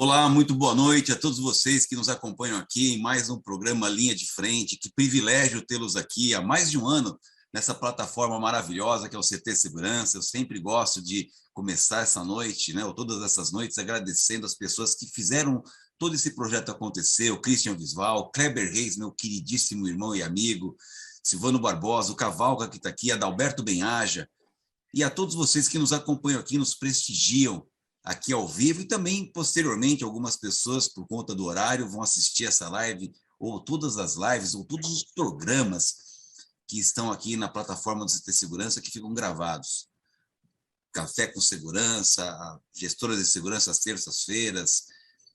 Olá, muito boa noite a todos vocês que nos acompanham aqui em mais um programa Linha de Frente. Que privilégio tê-los aqui há mais de um ano nessa plataforma maravilhosa que é o CT Segurança. Eu sempre gosto de começar essa noite, né, ou todas essas noites, agradecendo as pessoas que fizeram todo esse projeto acontecer: o Christian Visval, Kleber Reis, meu queridíssimo irmão e amigo, Silvano Barbosa, o Cavalca que está aqui, Adalberto Benhaja, e a todos vocês que nos acompanham aqui, nos prestigiam aqui ao vivo, e também, posteriormente, algumas pessoas, por conta do horário, vão assistir essa live, ou todas as lives, ou todos os programas que estão aqui na plataforma do CT Segurança, que ficam gravados. Café com Segurança, Gestoras de Segurança às terças-feiras,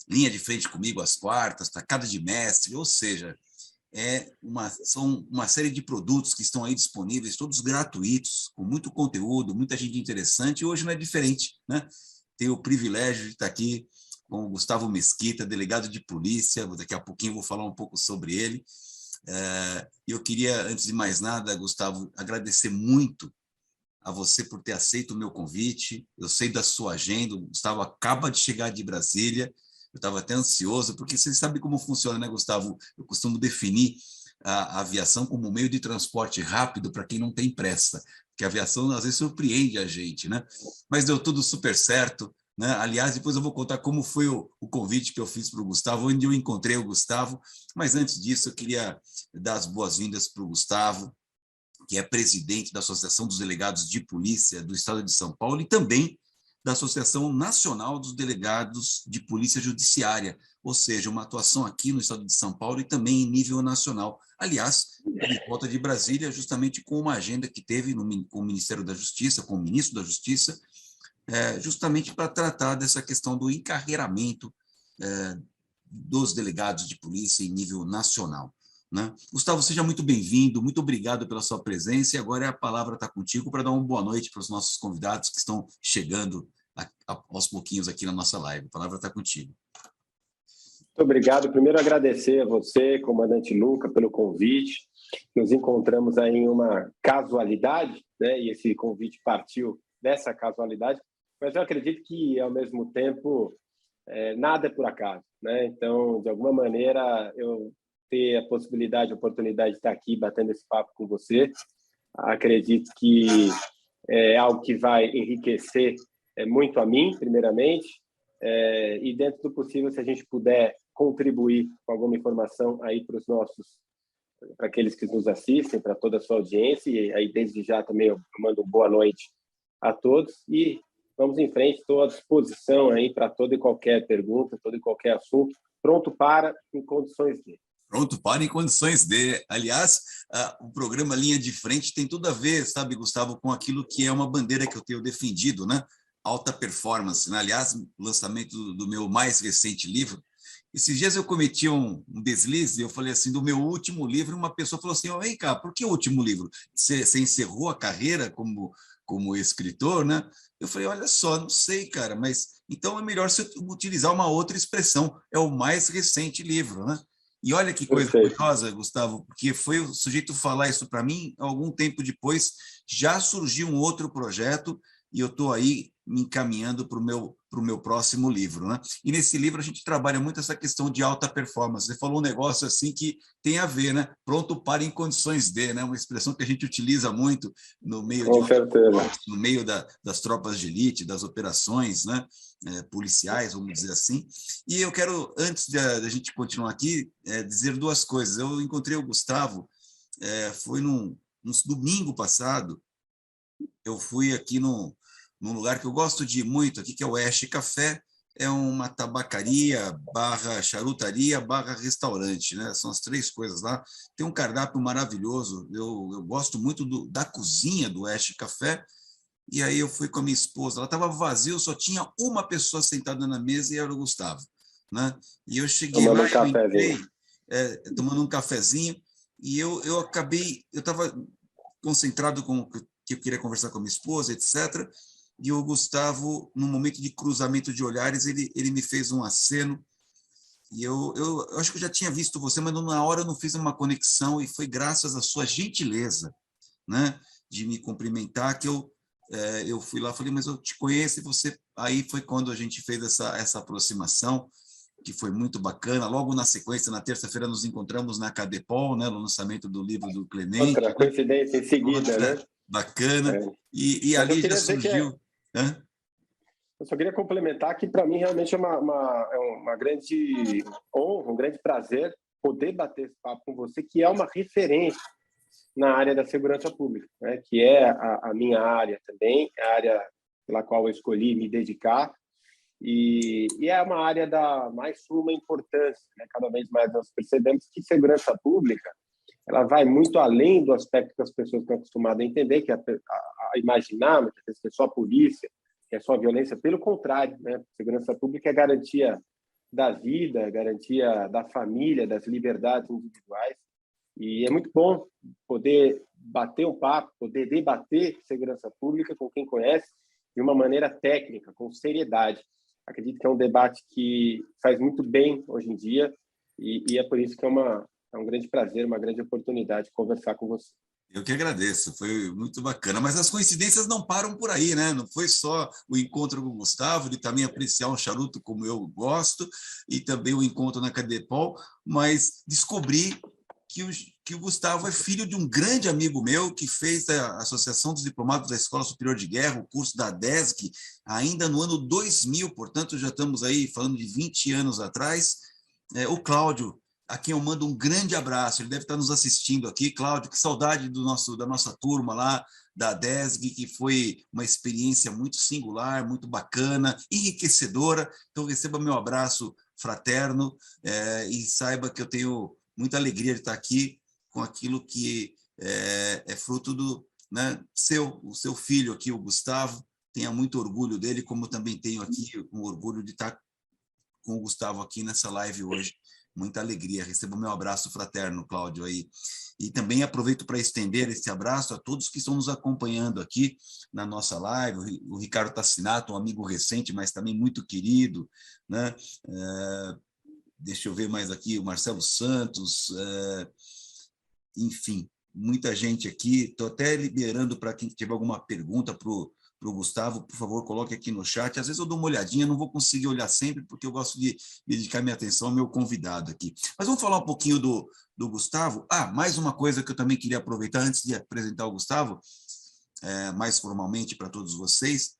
Linha de Frente comigo às quartas, Tacada de Mestre, ou seja, são uma série de produtos que estão aí disponíveis, todos gratuitos, com muito conteúdo, muita gente interessante, e hoje não é diferente, né? Tenho o privilégio de estar aqui com o Gustavo Mesquita, delegado de polícia. Daqui a pouquinho eu vou falar um pouco sobre ele. Eu queria, antes de mais nada, Gustavo, agradecer muito a você por ter aceito o meu convite. Eu sei da sua agenda, o Gustavo acaba de chegar de Brasília, eu estava até ansioso, porque você sabe como funciona, né, Gustavo? Eu costumo definir a aviação como um meio de transporte rápido para quem não tem pressa, porque a aviação às vezes surpreende a gente, né? Mas deu tudo super certo, né? Aliás, depois eu vou contar como foi o convite que eu fiz para o Gustavo, onde eu encontrei o Gustavo, mas antes disso eu queria dar as boas-vindas para o Gustavo, que é presidente da Associação dos Delegados de Polícia do Estado de São Paulo e também da Associação Nacional dos Delegados de Polícia Judiciária, ou seja, uma atuação aqui no Estado de São Paulo e também em nível nacional. Aliás, ele volta de Brasília justamente com uma agenda que teve com o Ministério da Justiça, com o ministro da Justiça, justamente para tratar dessa questão do encarreiramento dos delegados de polícia em nível nacional, né? Gustavo, seja muito bem-vindo, muito obrigado pela sua presença, e agora a palavra está contigo para dar uma boa noite para os nossos convidados que estão chegando aos pouquinhos aqui na nossa live. A palavra está contigo. Muito obrigado. Primeiro, agradecer a você, comandante Luca, pelo convite. Nos encontramos aí em uma casualidade, né? E esse convite partiu dessa casualidade, mas eu acredito que, ao mesmo tempo, nada é por acaso, né? Então, de alguma maneira, eu ter a possibilidade, a oportunidade de estar aqui batendo esse papo com você, acredito que é algo que vai enriquecer muito a mim, primeiramente, e dentro do possível, se a gente puder contribuir com alguma informação aí para aqueles que nos assistem, para toda a sua audiência, e aí desde já também eu mando uma boa noite a todos e vamos em frente. Estou à disposição aí para toda e qualquer pergunta, todo e qualquer assunto, pronto para, em condições de. Pronto para, em condições de. Aliás, o programa Linha de Frente tem tudo a ver, sabe, Gustavo, com aquilo que é uma bandeira que eu tenho defendido, né? Alta performance, né? Aliás, o lançamento do meu mais recente livro. Esses dias eu cometi um deslize, eu falei assim, do meu último livro, uma pessoa falou assim: "Ei, cara, por que o último livro? Você encerrou a carreira como escritor, né?" Eu falei: "Olha só, não sei, cara, mas então é melhor você utilizar uma outra expressão, é o mais recente livro, né?" E olha que coisa curiosa, Gustavo, porque foi o sujeito falar isso para mim, algum tempo depois já surgiu um outro projeto e eu estou aí me encaminhando para o meu próximo livro, né? E nesse livro a gente trabalha muito essa questão de alta performance. Você falou um negócio assim que tem a ver, né? Pronto para, em condições de, né? Uma expressão que a gente utiliza muito no meio no meio das tropas de elite, das operações, né? Policiais, vamos dizer assim. E eu quero, antes da gente continuar aqui, dizer duas coisas. Eu encontrei o Gustavo, foi num domingo passado, eu fui aqui num lugar que eu gosto de ir muito, aqui, que é o Oeste Café. É uma tabacaria barra charutaria barra restaurante, né? São as três coisas lá. Tem um cardápio maravilhoso. Eu gosto muito da cozinha do Oeste Café. E aí eu fui com a minha esposa. Ela estava vazia, só tinha uma pessoa sentada na mesa e era o Gustavo, né? E eu cheguei lá, eu entrei, tomando um cafezinho, e eu acabei, eu estava concentrado com que eu queria conversar com a minha esposa, etc. E o Gustavo, no momento de cruzamento de olhares, ele me fez um aceno, e eu acho que eu já tinha visto você, mas na hora eu não fiz uma conexão, e foi graças à sua gentileza, né, de me cumprimentar que eu eu fui lá, falei, mas eu te conheço, e você... Aí foi quando a gente fez essa aproximação, que foi muito bacana. Logo na sequência, na terça-feira, nos encontramos na Cadepol, né, no lançamento do livro do Clemente. Outra coincidência em seguida, Outra né? bacana. É. E Mas eu ali já queria dizer que surgiu... Hã? eu só queria complementar que, para mim, realmente é uma grande honra, um grande prazer poder bater esse papo com você, que é uma referência na área da segurança pública, né? Que é a minha área também, a área pela qual eu escolhi me dedicar, e é uma área da mais suma importância, né? Cada vez mais nós percebemos que segurança pública ela vai muito além do aspecto que as pessoas estão acostumadas a entender, que a imaginar, muitas vezes, que é só a polícia, que é só a violência. Pelo contrário, né? Segurança pública é garantia da vida, garantia da família, das liberdades individuais. E é muito bom poder bater um papo, poder debater segurança pública com quem conhece de uma maneira técnica, com seriedade. Acredito que é um debate que faz muito bem hoje em dia e é por isso que é um grande prazer, uma grande oportunidade conversar com você. Eu que agradeço, foi muito bacana. Mas as coincidências não param por aí, né? Não foi só o encontro com o Gustavo, de também apreciar um charuto como eu gosto, e também o encontro na Cadepol, mas descobri que o Gustavo é filho de um grande amigo meu que fez a Associação dos Diplomados da Escola Superior de Guerra, o curso da DESG, ainda no ano 2000, portanto já estamos aí falando de 20 anos atrás. O Cláudio, a quem eu mando um grande abraço, ele deve estar nos assistindo aqui. Cláudio, que saudade da nossa turma lá, da DESG, que foi uma experiência muito singular, muito bacana, enriquecedora. Então, receba meu abraço fraterno e saiba que eu tenho muita alegria de estar aqui com aquilo que é fruto né, o seu filho aqui, o Gustavo. Tenha muito orgulho dele, como também tenho aqui um orgulho de estar com o Gustavo aqui nessa live hoje. Muita alegria. Receba o meu abraço fraterno, Cláudio, aí. E também aproveito para estender esse abraço a todos que estão nos acompanhando aqui na nossa live. O Ricardo Tassinato, um amigo recente, mas também muito querido, né? Deixa eu ver mais aqui, o Marcelo Santos, enfim, muita gente aqui. Estou até liberando para quem tiver alguma pergunta para o Gustavo, por favor, coloque aqui no chat. Às vezes eu dou uma olhadinha, não vou conseguir olhar sempre, porque eu gosto de dedicar minha atenção ao meu convidado aqui. Mas vamos falar um pouquinho do Gustavo. Mais uma coisa que eu também queria aproveitar antes de apresentar o Gustavo, mais formalmente para todos vocês.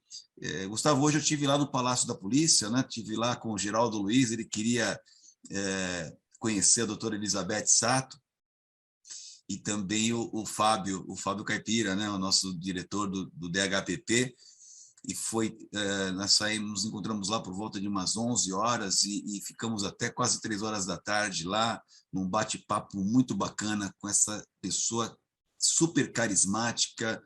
Gustavo, hoje eu estive lá no Palácio da Polícia, né? Estive lá com o Geraldo Luiz, ele queria conhecer a doutora Elizabeth Sato, e também o Fábio Caipira, né, o nosso diretor do DHPP, e nós nos encontramos lá por volta de umas 11 horas e ficamos até quase 3 horas da tarde lá, num bate-papo muito bacana com essa pessoa super carismática,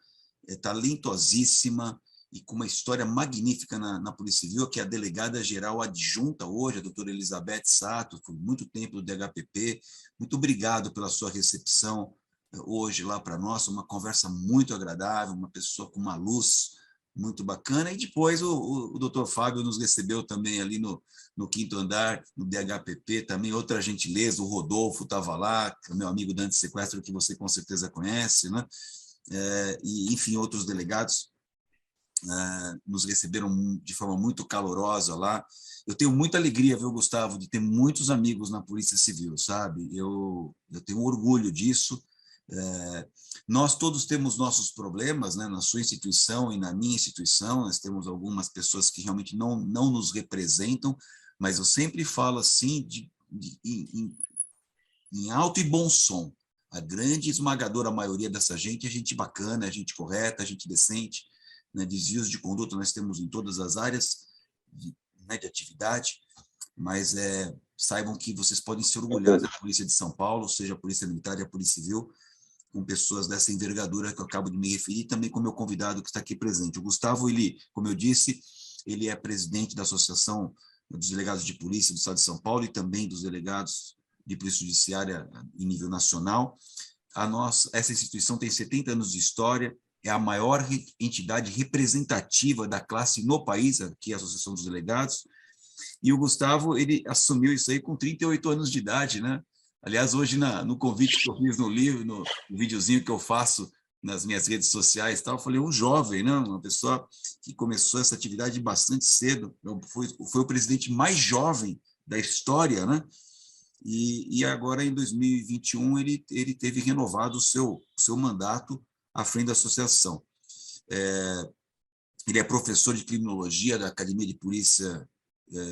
talentosíssima, e com uma história magnífica na Polícia Civil, que é a delegada-geral adjunta hoje, a doutora Elizabeth Sato, por muito tempo do DHPP. Muito obrigado pela sua recepção hoje lá para nós, uma conversa muito agradável, uma pessoa com uma luz muito bacana. E depois o doutor Fábio nos recebeu também ali no 5º andar, no DHPP, também outra gentileza, o Rodolfo estava lá, meu amigo da Antissequestro, que você com certeza conhece, né? E, enfim, outros delegados nos receberam de forma muito calorosa lá. Eu tenho muita alegria, viu, Gustavo, de ter muitos amigos na Polícia Civil, sabe? Eu tenho orgulho disso. Nós todos temos nossos problemas, né? Na sua instituição e na minha instituição, nós temos algumas pessoas que realmente não nos representam, mas eu sempre falo assim, em alto e bom som. A grande esmagadora maioria dessa gente é gente bacana, é gente correta, é gente decente, né? Desvios de conduta nós temos em todas as áreas de atividade, mas saibam que vocês podem se orgulhar da Polícia de São Paulo, seja a Polícia Militar e a Polícia Civil, com pessoas dessa envergadura que eu acabo de me referir, também com o meu convidado que está aqui presente. O Gustavo, ele, como eu disse, ele é presidente da Associação dos Delegados de Polícia do Estado de São Paulo e também dos delegados de Polícia Judiciária em nível nacional. Essa instituição tem 70 anos de história, é a maior entidade representativa da classe no país, aqui é a Associação dos Delegados, e o Gustavo, ele assumiu isso aí com 38 anos de idade, né? Aliás, hoje no convite que eu fiz no livro, no videozinho que eu faço nas minhas redes sociais e tal, eu falei, um jovem, né? Uma pessoa que começou essa atividade bastante cedo, foi o presidente mais jovem da história, né? E agora, em 2021, ele teve renovado o seu mandato à frente da associação. Ele é professor de criminologia da Academia de Polícia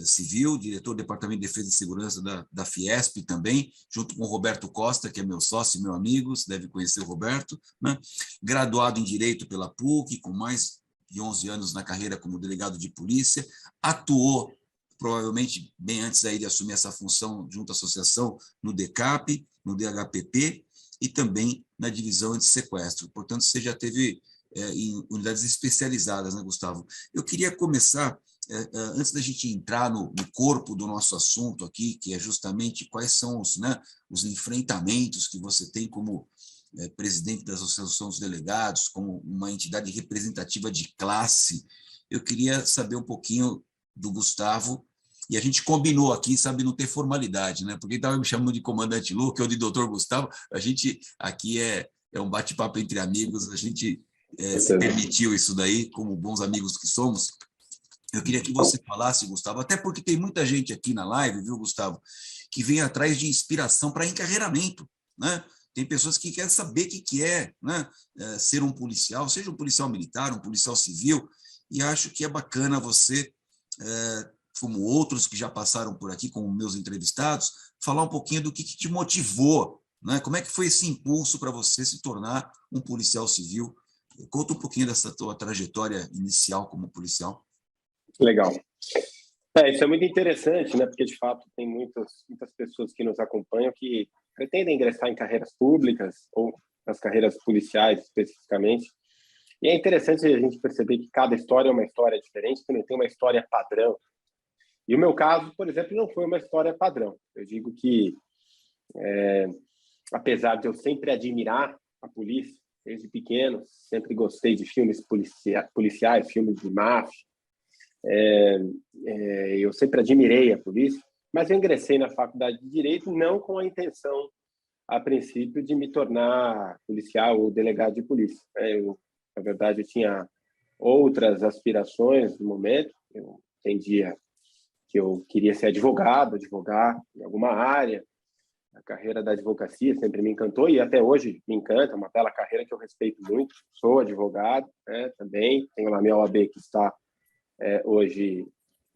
Civil, diretor do Departamento de Defesa e Segurança da Fiesp também, junto com o Roberto Costa, que é meu sócio e meu amigo, você deve conhecer o Roberto, né? Graduado em Direito pela PUC, com mais de 11 anos na carreira como delegado de polícia, atuou provavelmente bem antes aí de assumir essa função junto à associação no DECAP, no DHPP e também na divisão anti-sequestro. Portanto, você já teve em unidades especializadas, né, Gustavo? Eu queria começar, antes da gente entrar no corpo do nosso assunto aqui, que é justamente quais são os enfrentamentos que você tem como presidente da Associação dos Delegados, como uma entidade representativa de classe, eu queria saber um pouquinho do Gustavo, e a gente combinou aqui, sabe, não ter formalidade, né? Porque estava me chamando de comandante Luca ou de doutor Gustavo, a gente aqui é um bate-papo entre amigos, a gente se permitiu isso daí, como bons amigos que somos. Eu queria que você falasse, Gustavo, até porque tem muita gente aqui na live, viu, Gustavo, que vem atrás de inspiração para encarreiramento, né? Tem pessoas que querem saber o que é, né? Ser um policial, seja um policial militar, um policial civil, e acho que é bacana você, como outros que já passaram por aqui, como meus entrevistados, falar um pouquinho do que te motivou, né? Como é que foi esse impulso para você se tornar um policial civil? Conta um pouquinho dessa tua trajetória inicial como policial. Legal. Isso é muito interessante, né? Porque, de fato, tem muitas pessoas que nos acompanham que pretendem ingressar em carreiras públicas ou nas carreiras policiais, especificamente. E é interessante a gente perceber que cada história é uma história diferente, que não tem uma história padrão. E o meu caso, por exemplo, não foi uma história padrão. Eu digo que, apesar de eu sempre admirar a polícia, desde pequeno, sempre gostei de filmes policiais, filmes de máfia, eu sempre admirei a polícia, mas eu ingressei na faculdade de Direito não com a intenção, a princípio, de me tornar policial ou delegado de polícia. Na verdade, eu tinha outras aspirações no momento. Eu entendia que eu queria ser advogar em alguma área. A carreira da advocacia sempre me encantou e até hoje me encanta, é uma bela carreira que eu respeito muito. Sou advogado, né, também, tenho lá minha OAB que está hoje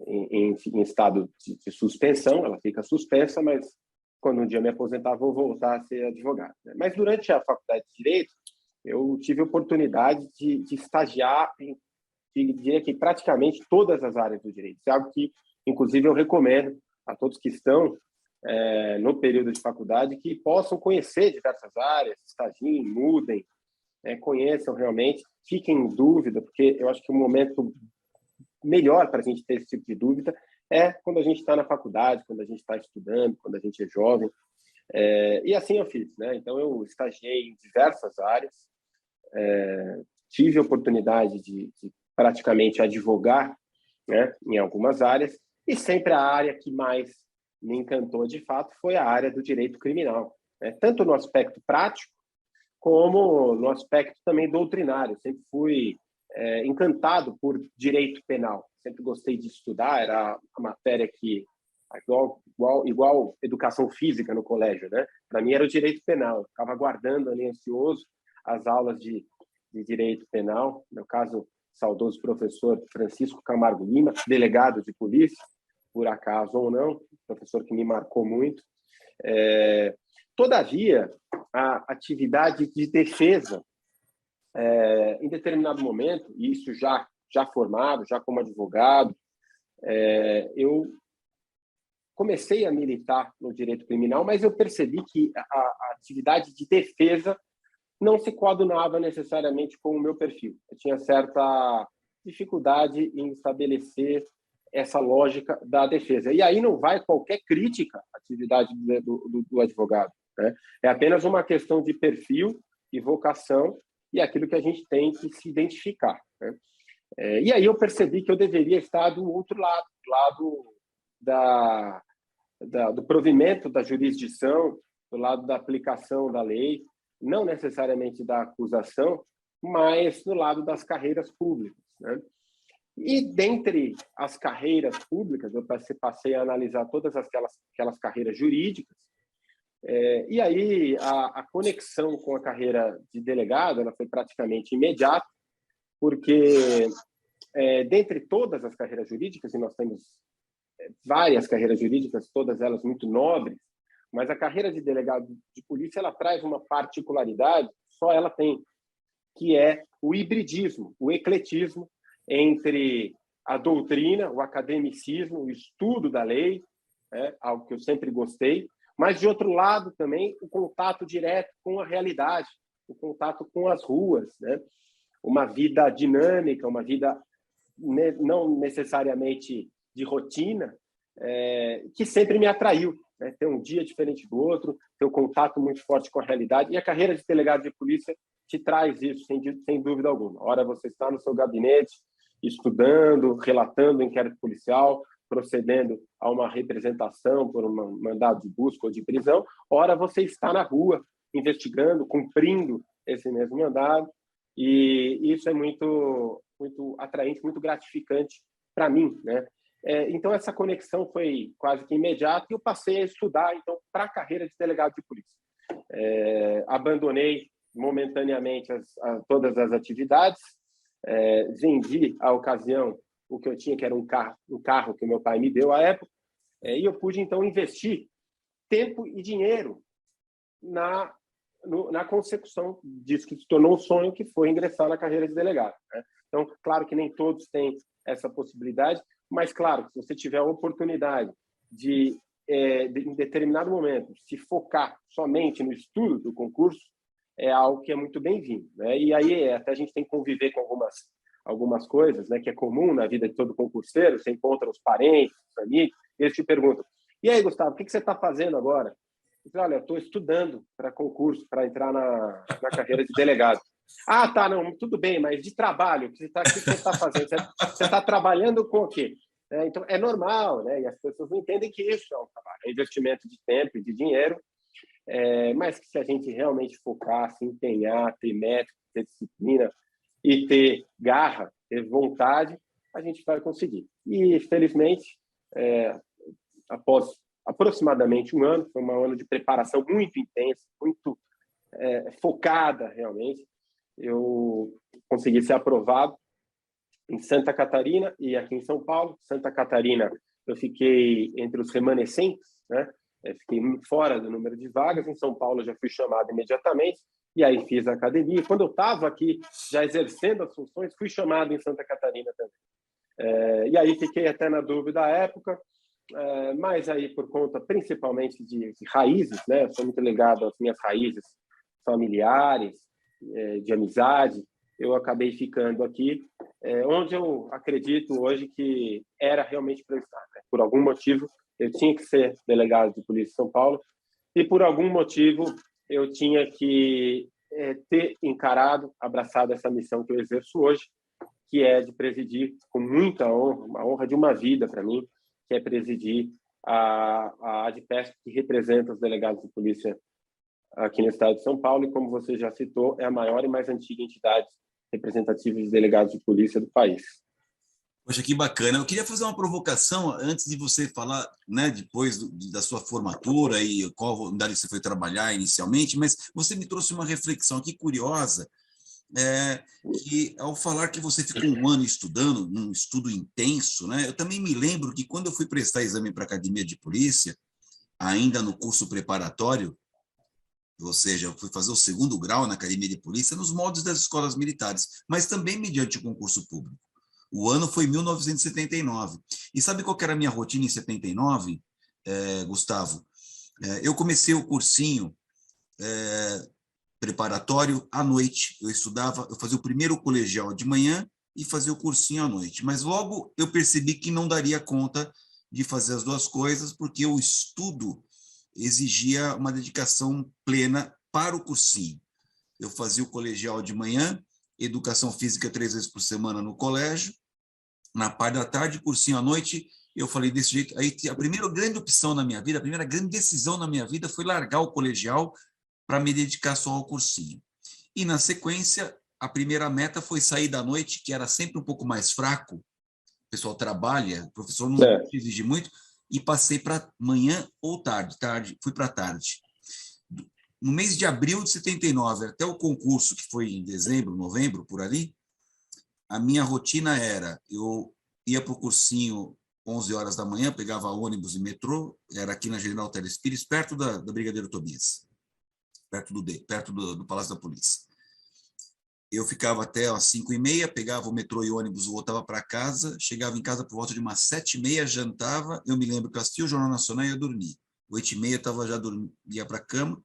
em estado de suspensão, ela fica suspensa, mas quando um dia me aposentar vou voltar a ser advogado, né? Mas durante a faculdade de Direito, eu tive a oportunidade de estagiar diria que praticamente todas as áreas do direito. Isso é algo que, inclusive, eu recomendo a todos que estão no período de faculdade que possam conhecer diversas áreas, estagiem, mudem, conheçam realmente, fiquem em dúvida, porque eu acho que o momento melhor para a gente ter esse tipo de dúvida é quando a gente está na faculdade, quando a gente está estudando, quando a gente é jovem. E assim eu fiz, né? Então, eu estagiei em diversas áreas, tive a oportunidade de praticamente advogar, né, em algumas áreas, e sempre a área que mais me encantou, de fato, foi a área do direito criminal, né? Tanto no aspecto prático, como no aspecto também doutrinário. Sempre fui encantado por direito penal, sempre gostei de estudar, era a matéria que, igual educação física no colégio, né? Para mim era o direito penal, eu ficava aguardando ali ansioso as aulas de direito penal, no caso, saudoso professor Francisco Camargo Lima, delegado de polícia, por acaso ou não, professor que me marcou muito. Todavia, a atividade de defesa, em determinado momento, e isso já formado, já como advogado, eu comecei a militar no direito criminal, mas eu percebi que a atividade de defesa não se coadunava necessariamente com o meu perfil. Eu tinha certa dificuldade em estabelecer essa lógica da defesa. E aí não vai qualquer crítica à atividade do advogado, né? É apenas uma questão de perfil e vocação e aquilo que a gente tem que se identificar, né? E aí eu percebi que eu deveria estar do outro lado, do lado do provimento da jurisdição, do lado da aplicação da lei, não necessariamente da acusação, mas no lado das carreiras públicas, né? E dentre as carreiras públicas, eu passei a analisar todas aquelas carreiras jurídicas, e aí a conexão com a carreira de delegado ela foi praticamente imediata, porque dentre todas as carreiras jurídicas, e nós temos várias carreiras jurídicas, todas elas muito nobres, mas a carreira de delegado de polícia ela traz uma particularidade, só ela tem, que é o hibridismo, o ecletismo entre a doutrina, o academicismo, o estudo da lei, algo que eu sempre gostei, mas, de outro lado, também o contato direto com a realidade, o contato com as ruas, né? Uma vida dinâmica, uma vida não necessariamente de rotina, que sempre me atraiu, né? Ter um dia diferente do outro, ter um contato muito forte com a realidade. E a carreira de delegado de polícia te traz isso, sem dúvida alguma. Ora, você está no seu gabinete, estudando, relatando o inquérito policial, procedendo a uma representação por um mandado de busca ou de prisão, ora você está na rua, investigando, cumprindo esse mesmo mandado, e isso é muito, muito atraente, muito gratificante para mim, né? Então, essa conexão foi quase que imediata e eu passei a estudar, então, para a carreira de delegado de polícia. Abandonei momentaneamente todas as atividades, vendi à ocasião o que eu tinha, que era um carro que o meu pai me deu à época, e eu pude, então, investir tempo e dinheiro na consecução disso que se tornou um sonho, que foi ingressar na carreira de delegado, né? Então, claro que nem todos têm essa possibilidade, mas, claro, se você tiver a oportunidade de em determinado momento, se focar somente no estudo do concurso, é algo que é muito bem-vindo, né? E aí até a gente tem que conviver com algumas coisas, né, que é comum na vida de todo concurseiro. Você encontra os parentes, os amigos, e eles te perguntam: e aí, Gustavo, o que você está fazendo agora? Eu falo: olha, eu estou estudando para concurso, para entrar na carreira de delegado. Ah, tá, não, tudo bem, mas de trabalho, o que você está fazendo? Você está trabalhando com o quê? Então, é normal, né? E as pessoas não entendem que isso é um trabalho, é investimento de tempo e de dinheiro, mas que se a gente realmente focar, se empenhar, ter método, ter disciplina e ter garra, ter vontade, a gente vai conseguir. E, felizmente, após aproximadamente um ano, foi um ano de preparação muito intensa, muito focada, realmente, eu consegui ser aprovado em Santa Catarina e aqui em São Paulo. Santa Catarina, eu fiquei entre os remanescentes, né? Fiquei fora do número de vagas. Em São Paulo, eu já fui chamado imediatamente, e aí fiz a academia. Quando eu estava aqui, já exercendo as funções, fui chamado em Santa Catarina também. E aí fiquei até na dúvida à época, mas aí por conta principalmente de raízes, né? Eu sou muito ligado às minhas raízes familiares, de amizade, eu acabei ficando aqui, onde eu acredito hoje que era realmente para eu estar, né? Por algum motivo, eu tinha que ser delegado de polícia de São Paulo, e por algum motivo eu tinha que ter encarado, abraçado essa missão que eu exerço hoje, que é de presidir com muita honra, uma honra de uma vida para mim, que é presidir a ADPESP, que representa os delegados de polícia aqui no estado de São Paulo, e como você já citou, é a maior e mais antiga entidade representativa de delegados de polícia do país. Poxa, que bacana. Eu queria fazer uma provocação antes de você falar, né, depois da sua formatura e qual unidade você foi trabalhar inicialmente, mas você me trouxe uma reflexão aqui curiosa, que ao falar que você ficou um ano estudando, num estudo intenso, né, eu também me lembro que quando eu fui prestar exame para a Academia de Polícia, ainda no curso preparatório, ou seja, eu fui fazer o 2º grau na Academia de Polícia nos moldes das escolas militares, mas também mediante o concurso público. O ano foi 1979. E sabe qual que era a minha rotina em 79, Gustavo? Eu comecei o cursinho preparatório à noite. Eu fazia o primeiro colegial de manhã e fazia o cursinho à noite. Mas logo eu percebi que não daria conta de fazer as duas coisas, porque o estudo exigia uma dedicação plena para o cursinho. Eu fazia o colegial de manhã, educação física 3 vezes por semana no colégio, na parte da tarde, cursinho à noite. Eu falei desse jeito. Aí a primeira grande opção na minha vida, a primeira grande decisão na minha vida foi largar o colegial para me dedicar só ao cursinho. E, na sequência, a primeira meta foi sair da noite, que era sempre um pouco mais fraco, o pessoal trabalha, o professor não exige muito, e passei para manhã ou tarde, fui para tarde. No mês de abril de 79, até o concurso, que foi em dezembro, novembro, por ali, a minha rotina era, eu ia para o cursinho 11 horas da manhã, pegava ônibus e metrô, era aqui na General Teles Pires, perto da Brigadeiro Tobias, perto do Palácio da Polícia. Eu ficava até às 5h30, pegava o metrô e ônibus, voltava para casa, chegava em casa por volta de umas 7h30, jantava, eu me lembro que eu assistia o Jornal Nacional e ia dormir. 8h30 ia para a cama,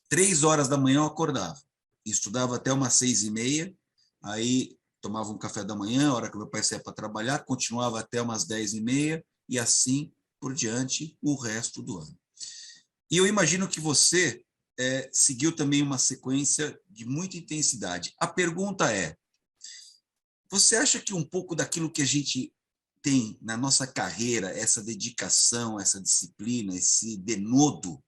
3 horas da manhã eu acordava, estudava até umas 6h30, aí tomava um café da manhã, a hora que meu pai saía para trabalhar, continuava até umas 10h30, e assim por diante o resto do ano. E eu imagino que você seguiu também uma sequência de muita intensidade. A pergunta é, você acha que um pouco daquilo que a gente tem na nossa carreira, essa dedicação, essa disciplina, esse denodo,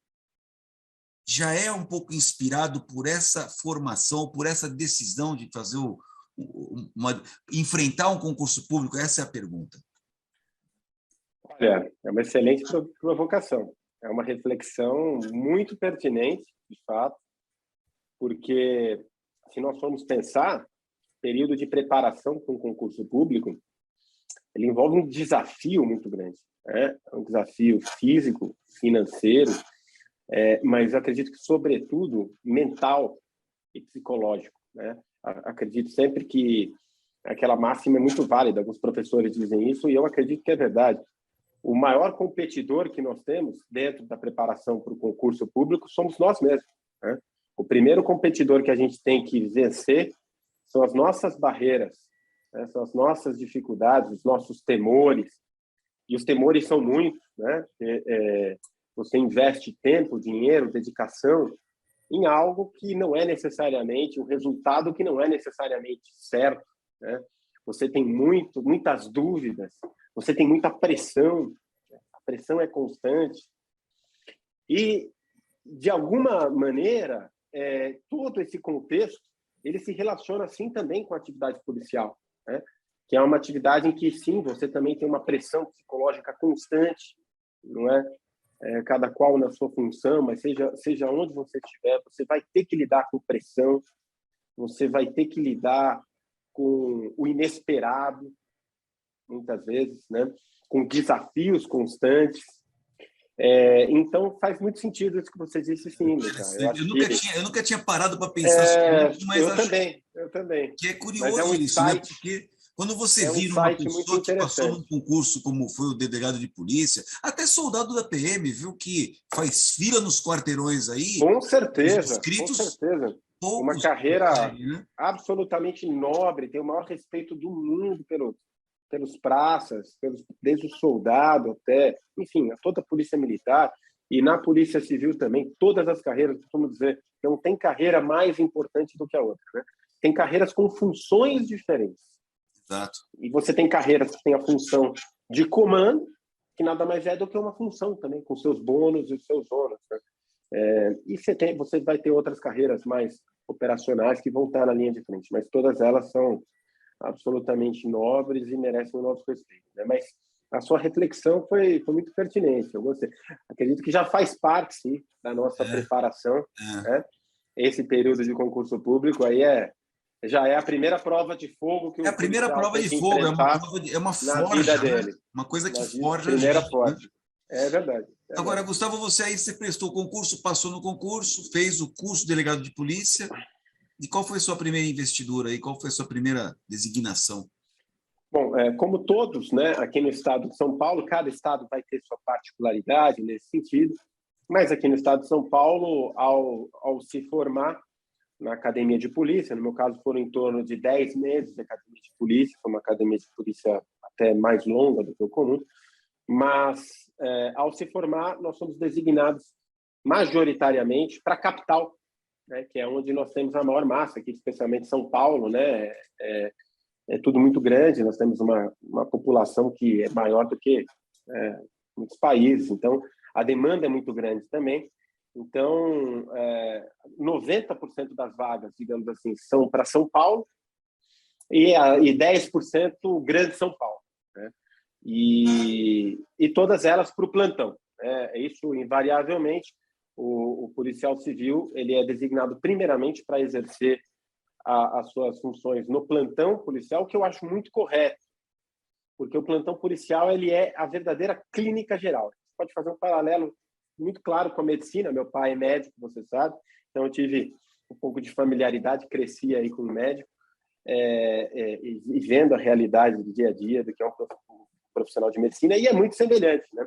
já é um pouco inspirado por essa formação, por essa decisão de fazer enfrentar um concurso público? Essa é a pergunta. Olha, é uma excelente provocação. É uma reflexão muito pertinente, de fato, porque se nós formos pensar, período de preparação para um concurso público, ele envolve um desafio muito grande, né? É um desafio físico, financeiro, mas acredito que, sobretudo, mental e psicológico, né? Acredito sempre que aquela máxima é muito válida, alguns professores dizem isso, e eu acredito que é verdade. O maior competidor que nós temos dentro da preparação para o concurso público somos nós mesmos, né? O primeiro competidor que a gente tem que vencer são as nossas barreiras, né? São as nossas dificuldades, os nossos temores. E os temores são muitos, né? Você investe tempo, dinheiro, dedicação em algo que não é necessariamente, um resultado que não é necessariamente certo, né? Você tem muitas dúvidas, você tem muita pressão, a pressão é constante. E, de alguma maneira, todo esse contexto, ele se relaciona, assim, também com a atividade policial, né? Que é uma atividade em que, sim, você também tem uma pressão psicológica constante, não é? Cada qual na sua função, mas seja onde você estiver, você vai ter que lidar com pressão, você vai ter que lidar com o inesperado, muitas vezes, né? Com desafios constantes. Então, faz muito sentido isso que você disse, sim, Lucas. Eu nunca tinha parado para pensar sobre isso, mas eu também. Que é curioso isso, né? Porque quando você vira uma pessoa que passou num concurso, como foi o delegado de polícia, até soldado da PM, viu, que faz fila nos quarteirões aí. Com certeza, inscritos, com certeza. Uma carreira absolutamente nobre, tem o maior respeito do mundo pelos praças, desde o soldado até, enfim, toda a polícia militar e na polícia civil também, todas as carreiras, costumo dizer, não tem carreira mais importante do que a outra, né? Tem carreiras com funções diferentes. Exato. E você tem carreiras que têm a função de comando, que nada mais é do que uma função também, com seus bônus e seus ônus, né? E você vai ter outras carreiras mais operacionais que vão estar na linha de frente, mas todas elas são absolutamente nobres e merecem o nosso respeito, né? Mas a sua reflexão foi muito pertinente. Eu gostei. Acredito que já faz parte, sim, da nossa preparação, né? Esse período de concurso público aí já é a primeira prova de fogo que a primeira prova de fogo, é uma forja, né? Uma coisa que forja a gente, forja. Né? É verdade. Agora, Gustavo, você prestou o concurso, passou no concurso, fez o curso de delegado de polícia. E qual foi a sua primeira investidura e qual foi a sua primeira designação? Bom, como todos, né, aqui no estado de São Paulo, cada estado vai ter sua particularidade nesse sentido, mas aqui no estado de São Paulo, ao se formar na academia de polícia, no meu caso foram em torno de 10 meses de academia de polícia, foi uma academia de polícia até mais longa do que o comum, mas ao se formar nós somos designados majoritariamente para a capital, né, que é onde nós temos a maior massa, aqui especialmente São Paulo, né? É tudo muito grande, nós temos uma população que é maior do que muitos países, então a demanda é muito grande também, Então, 90% das vagas, digamos assim, são para São Paulo e 10% Grande São Paulo, né? E todas elas para o plantão. Isso, invariavelmente, o policial civil ele é designado primeiramente para exercer as suas funções no plantão policial, que eu acho muito correto, porque o plantão policial ele é a verdadeira clínica geral. Você pode fazer um paralelo muito claro com a medicina. Meu pai é médico, você sabe, então eu tive um pouco de familiaridade, cresci aí com o médico, e vendo a realidade do dia a dia do que é um profissional de medicina, e é muito semelhante, né?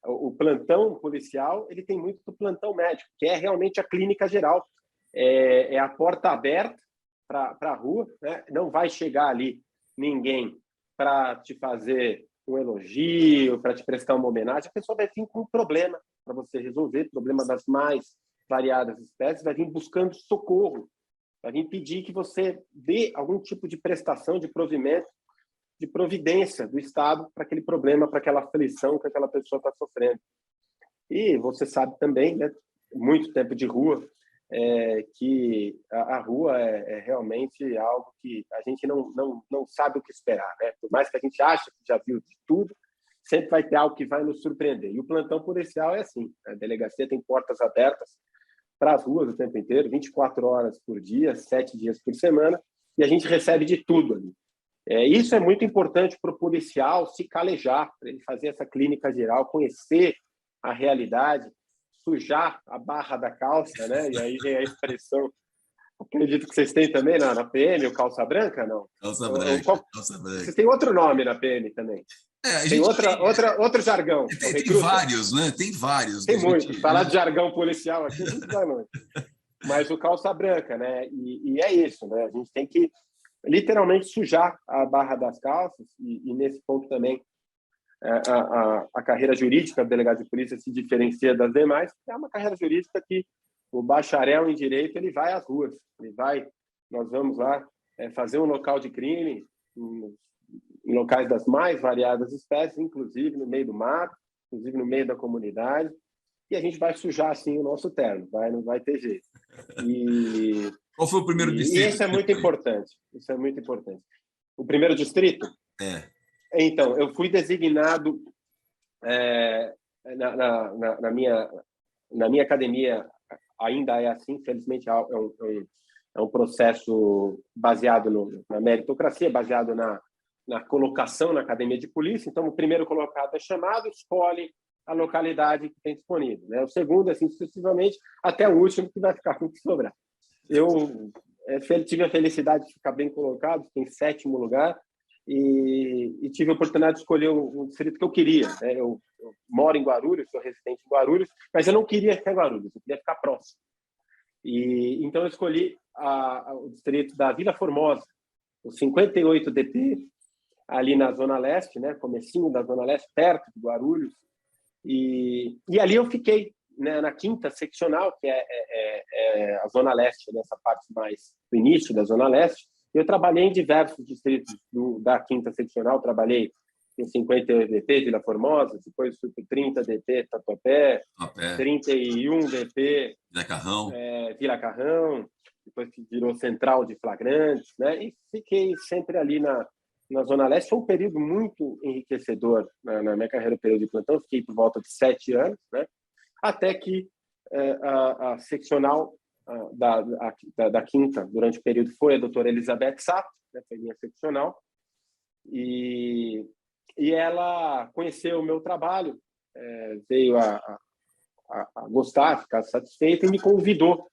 O plantão policial ele tem muito do plantão médico, que é realmente a clínica geral, é a porta aberta para a rua, né? Não vai chegar ali ninguém para te fazer um elogio, para te prestar uma homenagem. A pessoa vai vir com um problema para você resolver, problema das mais variadas espécies, vai vir buscando socorro, vai vir pedir que você dê algum tipo de prestação, de provimento, de providência do Estado para aquele problema, para aquela aflição que aquela pessoa está sofrendo. E você sabe também, né, muito tempo de rua, que a rua é realmente algo que a gente não sabe o que esperar, né? Por mais que a gente ache que já viu de tudo, sempre vai ter algo que vai nos surpreender. E o plantão policial é assim, a delegacia tem portas abertas para as ruas o tempo inteiro, 24 horas por dia, 7 dias por semana, e a gente recebe de tudo ali. Isso é muito importante para o policial se calejar, para ele fazer essa clínica geral, conhecer a realidade, sujar a barra da calça, né? E aí vem a expressão, acredito que vocês têm também na PM, o calça branca, não? Calça branca, calça branca. Vocês têm outro nome na PM também. Tem outro jargão. Tem vários, né? Tem vários. Tem muitos. Falar de jargão policial aqui, a gente vai longe. Mas o calça branca, né? E é isso, né? A gente tem que literalmente sujar a barra das calças, e nesse ponto também a carreira jurídica do delegado de polícia se diferencia das demais. É uma carreira jurídica que o bacharel em direito ele vai às ruas, nós vamos lá fazer um local de crime em locais das mais variadas espécies, inclusive no meio do mato, inclusive no meio da comunidade, e a gente vai sujar assim o nosso terno, não vai ter jeito. Qual foi o primeiro distrito? E isso é muito importante. Isso é muito importante. O primeiro distrito? Então, eu fui designado na minha academia, ainda é assim, felizmente é um processo baseado na meritocracia, baseado na colocação na academia de polícia. Então, o primeiro colocado é chamado, escolhe a localidade que tem disponível, né? O segundo, assim, sucessivamente, até o último, que vai ficar com o que sobrar. Eu tive a felicidade de ficar bem colocado, fiquei em 7º lugar, e tive a oportunidade de escolher o distrito que eu queria, né? Eu moro em Guarulhos, sou residente em Guarulhos, mas eu não queria ficar em Guarulhos, eu queria ficar próximo. Então eu escolhi o distrito da Vila Formosa, o 58 DP, ali na Zona Leste, né? Comecinho da Zona Leste, perto de Guarulhos, e ali eu fiquei, né, na 5ª seccional, que é a Zona Leste, nessa parte mais do início da Zona Leste. Eu trabalhei em diversos distritos da 5ª seccional, trabalhei em 58 DP, Vila Formosa, depois fui para o 30 DP, Tatuapé, 31 DP, Vila Carrão, depois que virou Central de Flagrantes, né? E fiquei sempre ali na Zona Leste. Foi um período muito enriquecedor na minha carreira, período de plantão. Fiquei por volta de 7 anos, né? Até que a seccional da 5ª, durante o período, foi a doutora Elizabeth Sato, né? Foi minha seccional, e ela conheceu o meu trabalho, veio a gostar, ficar satisfeita, e me convidou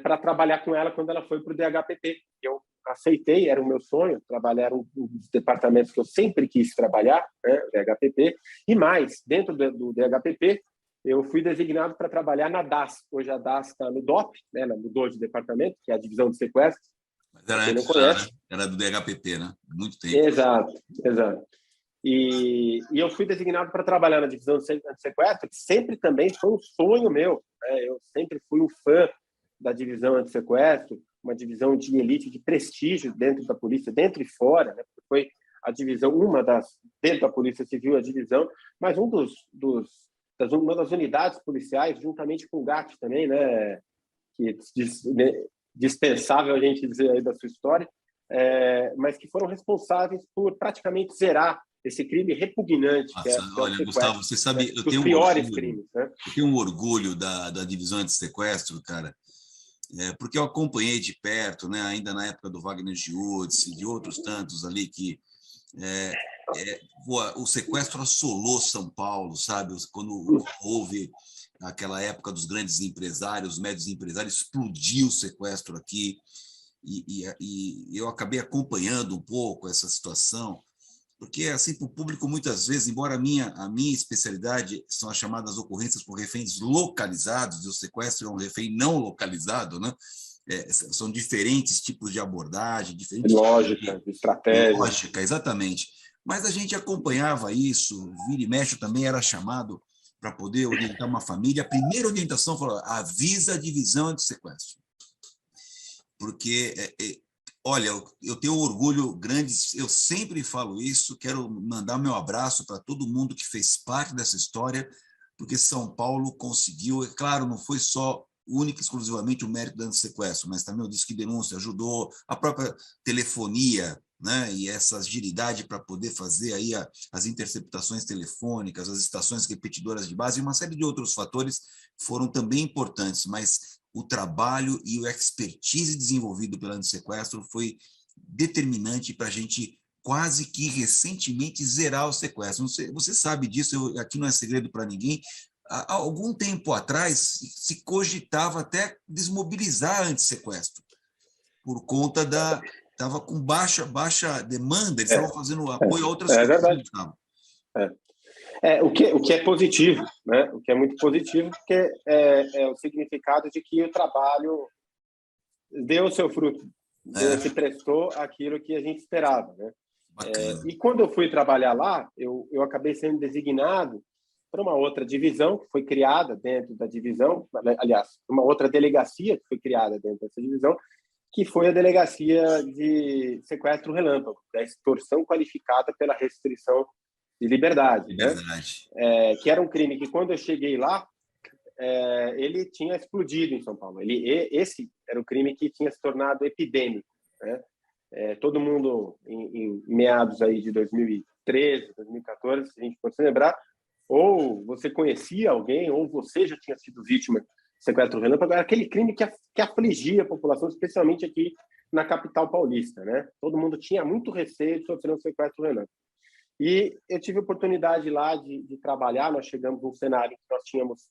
para trabalhar com ela quando ela foi para o DHPP. Eu aceitei, era o meu sonho, trabalhar um dos departamentos que eu sempre quis trabalhar, né, o DHPP, e mais, dentro do DHPP, eu fui designado para trabalhar na DAS. Hoje a DAS está no DOP, né, ela mudou de departamento, que é a divisão de sequestros. Mas era antes, não conhece. Né? Era do DHPP, né? Muito tempo. Exato. E eu fui designado para trabalhar na divisão de sequestro, que sempre também foi um sonho meu, né? Eu sempre fui um fã da divisão anti-sequestro, uma divisão de elite, de prestígio dentro da polícia, dentro e fora, né? Porque foi a divisão, dentro da Polícia Civil, a divisão, mas um dos uma das unidades policiais, juntamente com o GAT também, né, que dispensável a gente dizer aí da sua história, mas que foram responsáveis por praticamente zerar esse crime repugnante. Nossa, olha, Gustavo, você sabe, né, dos piores crimes, né? Eu tenho um orgulho da divisão de sequestro, cara, porque eu acompanhei de perto, né, ainda na época do Wagner Giudice, de outros tantos ali que o sequestro assolou São Paulo, sabe? Quando houve aquela época dos grandes empresários, os médios empresários, explodiu o sequestro aqui, e eu acabei acompanhando um pouco essa situação, porque, assim, para o público, muitas vezes, embora a minha especialidade são as chamadas ocorrências por reféns localizados, e o sequestro é um refém não localizado, né? São diferentes tipos de abordagem, diferentes lógica, de estratégia. Lógica, exatamente. Mas a gente acompanhava isso, vira e mexe também era chamado para poder orientar uma família. A primeira orientação falou: avisa a divisão de sequestro. Porque, olha, eu tenho um orgulho grande, eu sempre falo isso, quero mandar meu abraço para todo mundo que fez parte dessa história, porque São Paulo conseguiu, claro, não foi só única e exclusivamente o mérito do sequestro, mas também o Disque Denúncia ajudou, a própria telefonia, né, e essa agilidade para poder fazer aí as interceptações telefônicas, as estações repetidoras de base e uma série de outros fatores foram também importantes, mas o trabalho e o expertise desenvolvido pelo antissequestro foi determinante para a gente quase que recentemente zerar o sequestro. Você sabe disso, aqui não é segredo para ninguém. Há algum tempo atrás se cogitava até desmobilizar antissequestro, por conta estava com baixa demanda, eles estavam fazendo apoio a outras coisas. Verdade. O que é positivo, né? O que é muito positivo, porque é o significado de que o trabalho deu o seu fruto, se prestou aquilo que a gente esperava, né? E quando eu fui trabalhar lá, eu acabei sendo designado para uma outra divisão que foi criada dentro da divisão, aliás, uma outra delegacia que foi criada dentro dessa divisão, que foi a delegacia de sequestro relâmpago, da extorsão qualificada pela restrição de liberdade, né? Que era um crime que, quando eu cheguei lá, ele tinha explodido em São Paulo. Esse era o crime que tinha se tornado epidêmico, né? Todo mundo, em meados aí de 2013, 2014, se a gente pode se lembrar, ou você conhecia alguém, ou você já tinha sido vítima de sequestro relâmpago, era aquele crime que afligia a população, especialmente aqui na capital paulista, né? Todo mundo tinha muito receio de sofrer um sequestro relâmpago. E eu tive a oportunidade lá de trabalhar. Nós chegamos num cenário que nós tínhamos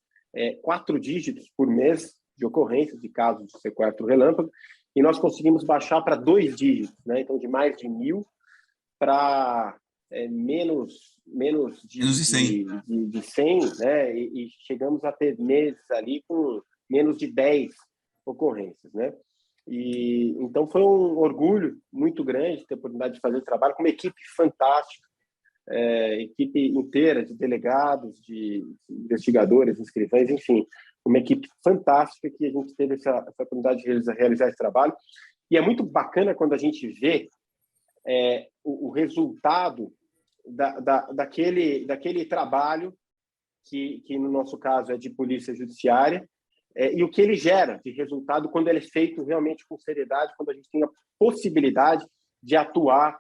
4 dígitos por mês de ocorrências de casos de sequestro relâmpago, e nós conseguimos baixar para 2 dígitos, né? Então, de mais de 1.000 para menos de 100, né? E chegamos a ter meses ali com menos de 10 ocorrências, né? E então foi um orgulho muito grande ter a oportunidade de fazer o trabalho com uma equipe fantástica, equipe inteira de delegados, de investigadores, escrivães, enfim, uma equipe fantástica que a gente teve essa oportunidade de realizar esse trabalho. E é muito bacana quando a gente vê o resultado daquele trabalho que no nosso caso é de polícia judiciária, e o que ele gera de resultado quando ele é feito realmente com seriedade, quando a gente tem a possibilidade de atuar,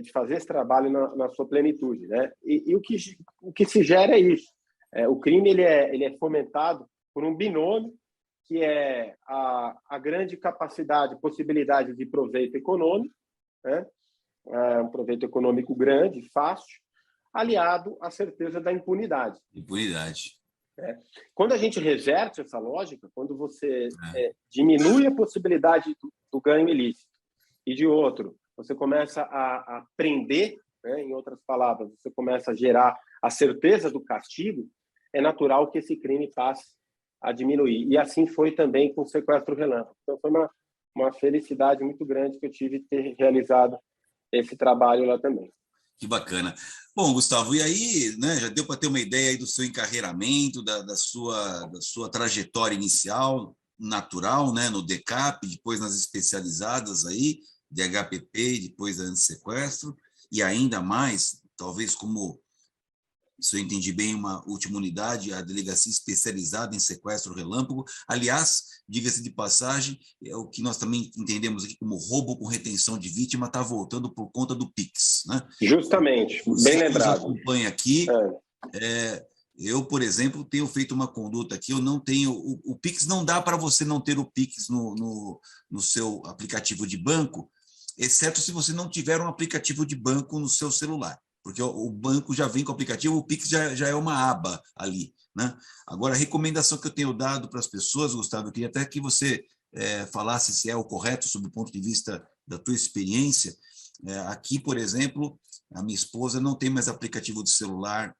de fazer esse trabalho na sua plenitude, né? E o que se gera é isso. O crime ele é fomentado por um binômio, que é a grande capacidade, possibilidade de proveito econômico, né? Um proveito econômico grande, fácil, aliado à certeza da impunidade. Quando a gente reverte essa lógica, quando você diminui a possibilidade do ganho ilícito, e de outro, você começa a prender, né? Em outras palavras, você começa a gerar a certeza do castigo, é natural que esse crime passe a diminuir. E assim foi também com o sequestro relâmpago. Então, foi uma felicidade muito grande que eu tive de ter realizado esse trabalho lá também. Que bacana. Bom, Gustavo, e aí, né, já deu para ter uma ideia aí do seu encarreiramento, da sua trajetória inicial, natural, né, no DECAP, depois nas especializadas aí, de HPP e depois antissequestro, e ainda mais, talvez como se eu entendi bem, uma última unidade, a delegacia especializada em sequestro relâmpago. Aliás, diga-se de passagem, é o que nós também entendemos aqui como roubo com retenção de vítima, está voltando por conta do Pix, né? Justamente, Você bem que nos lembrado. acompanha aqui, eu, por exemplo, tenho feito uma conduta aqui, eu não tenho, o Pix não dá para você não ter o Pix no seu aplicativo de banco, exceto se você não tiver um aplicativo de banco no seu celular, porque o banco já vem com o aplicativo, o Pix já é uma aba ali, né? Agora, a recomendação que eu tenho dado para as pessoas, Gustavo, eu queria até que você falasse se é o correto, sob o ponto de vista da tua experiência. Aqui, por exemplo, a minha esposa não tem mais aplicativo de celular,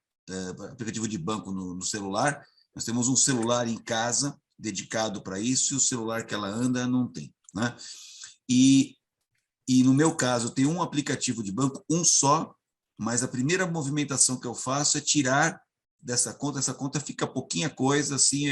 aplicativo de banco no celular. Nós temos um celular em casa dedicado para isso, e o celular que ela anda não tem, né? E no meu caso, tem um aplicativo de banco, um só, mas a primeira movimentação que eu faço é tirar dessa conta. Essa conta fica pouquinha coisa, assim,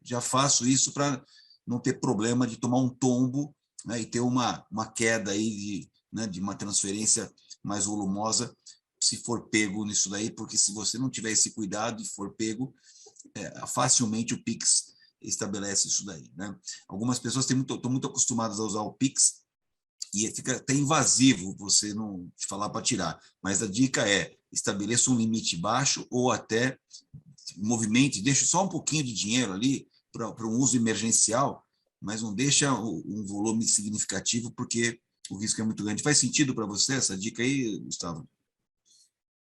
já faço isso para não ter problema de tomar um tombo, né, e ter uma queda aí de uma transferência mais volumosa, se for pego nisso daí, porque se você não tiver esse cuidado e for pego, facilmente o Pix estabelece isso daí, né? Algumas pessoas estão muito acostumadas a usar o Pix e fica até invasivo você não te falar para tirar, mas a dica é: estabeleça um limite baixo ou até movimente, deixe só um pouquinho de dinheiro ali para um uso emergencial, mas não deixa um volume significativo, porque o risco é muito grande. Faz sentido para você essa dica aí, Gustavo?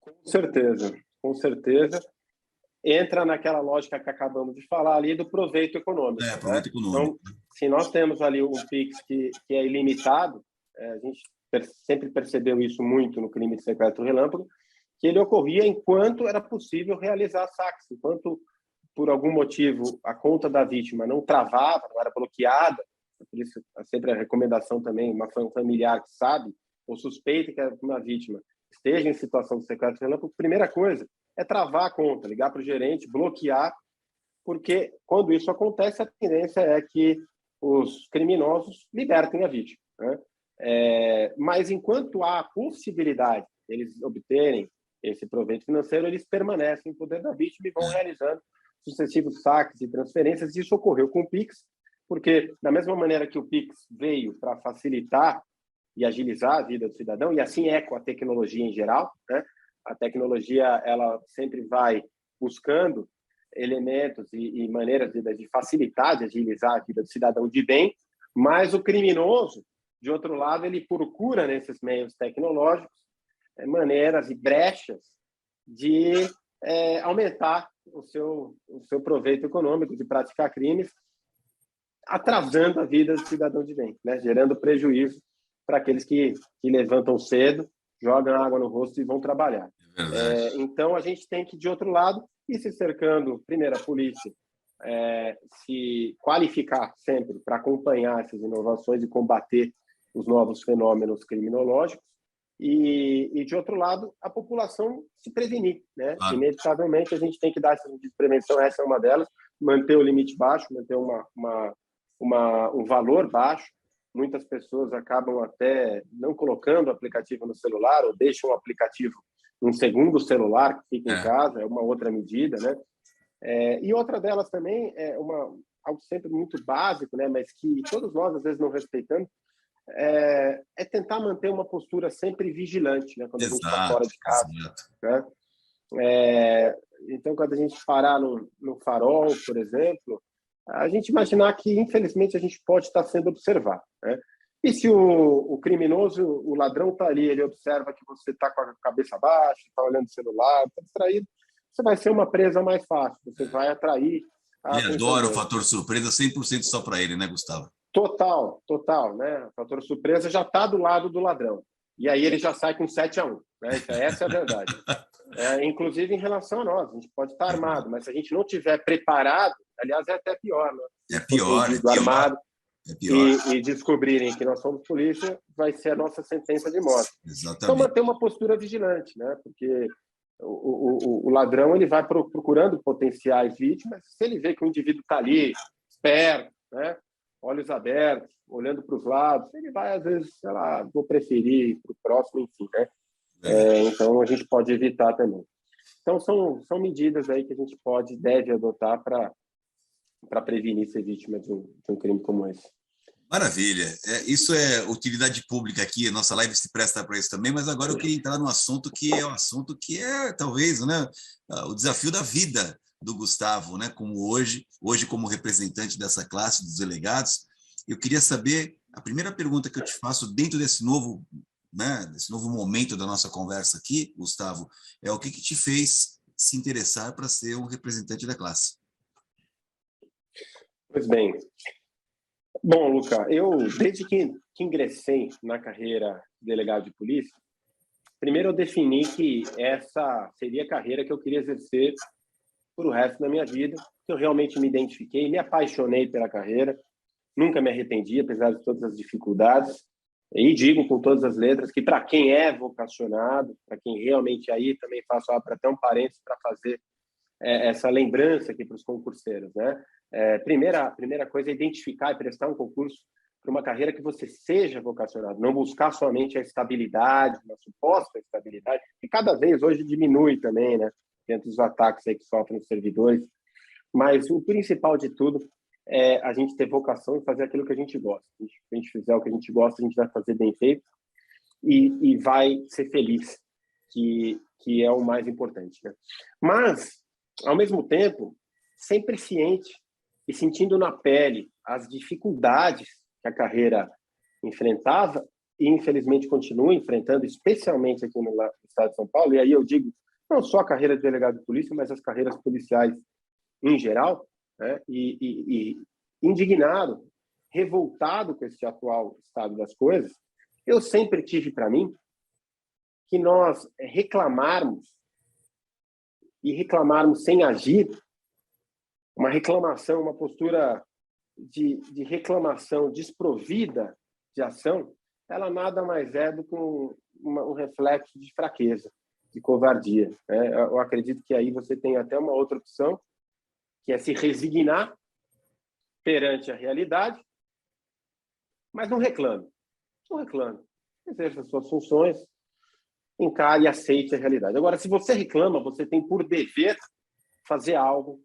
Com certeza, com certeza. Entra naquela lógica que acabamos de falar ali do proveito econômico. Proveito né? econômico. Então, se nós temos ali um Pix que é ilimitado, a gente sempre percebeu isso muito no crime de sequestro relâmpago, que ele ocorria enquanto era possível realizar saques, enquanto, por algum motivo, a conta da vítima não travava, não era bloqueada. Por isso, sempre a recomendação também, um familiar que sabe ou suspeita que uma vítima esteja em situação de sequestro relâmpago, primeira coisa é travar a conta, ligar para o gerente, bloquear, porque quando isso acontece, a tendência é que os criminosos libertem a vítima, né? Mas enquanto há a possibilidade de eles obterem esse proveito financeiro, eles permanecem em poder da vítima e vão realizando sucessivos saques e transferências. Isso ocorreu com o Pix, porque da mesma maneira que o Pix veio para facilitar e agilizar a vida do cidadão, e assim é com a tecnologia em geral, né? A tecnologia ela sempre vai buscando elementos e maneiras de facilitar, de agilizar a vida do cidadão de bem, mas o criminoso, de outro lado, ele procura nesses meios tecnológicos maneiras e brechas de aumentar o seu proveito econômico, de praticar crimes, atrasando a vida do cidadão de bem, né? Gerando prejuízo para aqueles que levantam cedo, jogam água no rosto e vão trabalhar. Então, a gente tem que, de outro lado, ir se cercando, primeiro, a polícia, se qualificar sempre para acompanhar essas inovações e combater os novos fenômenos criminológicos, e de outro lado, a população se prevenir, né? Inevitavelmente, a gente tem que dar essa de prevenção, essa é uma delas, manter o limite baixo, manter um valor baixo. Muitas pessoas acabam até não colocando o aplicativo no celular ou deixam o aplicativo num segundo celular que fica em casa, é uma outra medida, né? E outra delas também é algo sempre muito básico, né? Mas que todos nós às vezes não respeitamos, é tentar manter uma postura sempre vigilante, né? Quando a gente está fora de casa, né? Então, quando a gente parar no farol, por exemplo, a gente imaginar que, infelizmente, a gente pode estar sendo observado, né? E se o criminoso, o ladrão está ali, ele observa que você está com a cabeça baixa, está olhando o celular, está distraído, você vai ser uma presa mais fácil, você vai atrair a Ele adora o fator surpresa, 100% só para ele, né, Gustavo? Total, né? O fator surpresa já está do lado do ladrão. E aí ele já sai com 7-1, né? Essa é a verdade. Inclusive em relação a nós, a gente pode estar armado, mas se a gente não estiver preparado, aliás, é até pior, né? É pior. Armado e descobrirem que nós somos polícia, vai ser a nossa sentença de morte. Exatamente. Então, manter uma postura vigilante, né? Porque o ladrão ele vai procurando potenciais vítimas. Se ele vê que o indivíduo está ali, esperto, né? Olhos abertos, olhando para os lados, ele vai, às vezes, sei lá, vou preferir para o próximo, enfim, né? Então, a gente pode evitar também. Então, são medidas aí que a gente deve adotar para prevenir ser vítima de um crime como esse. Maravilha. Isso é utilidade pública aqui, a nossa live se presta para isso também, mas agora eu queria entrar num assunto que é um assunto que é, talvez, né, o desafio da vida do Gustavo, né, como hoje como representante dessa classe dos delegados. Eu queria saber, a primeira pergunta que eu te faço dentro desse novo, né, desse novo momento da nossa conversa aqui, Gustavo, é o que te fez se interessar para ser um representante da classe? Pois bem. Bom, Luca, eu, desde que ingressei na carreira de delegado de polícia, primeiro eu defini que essa seria a carreira que eu queria exercer por o resto da minha vida, que eu realmente me identifiquei, me apaixonei pela carreira, nunca me arrependi, apesar de todas as dificuldades, e digo com todas as letras que para quem é vocacionado, para quem realmente aí também faço até um parênteses para fazer essa lembrança aqui para os concurseiros, né? Primeira coisa é identificar e prestar um concurso para uma carreira que você seja vocacionado, não buscar somente a estabilidade, uma suposta estabilidade, que cada vez hoje diminui também, né? Dentro dos ataques aí que sofrem os servidores. Mas o principal de tudo é a gente ter vocação e fazer aquilo que a gente gosta. Se a gente fizer o que a gente gosta, a gente vai fazer bem feito e vai ser feliz, que é o mais importante, né? Mas, ao mesmo tempo, sempre ciente e sentindo na pele as dificuldades que a carreira enfrentava e, infelizmente, continua enfrentando, especialmente aqui no estado de São Paulo, e aí eu digo não só a carreira de delegado de polícia, mas as carreiras policiais em geral, né? E indignado, revoltado com esse atual estado das coisas, eu sempre tive para mim que nós reclamarmos sem agir, uma reclamação, uma postura de reclamação desprovida de ação, ela nada mais é do que um reflexo de fraqueza, de covardia, né? Eu acredito que aí você tem até uma outra opção, que é se resignar perante a realidade, mas não reclame. Não reclame. Exerça as suas funções, encare e aceite a realidade. Agora, se você reclama, você tem por dever fazer algo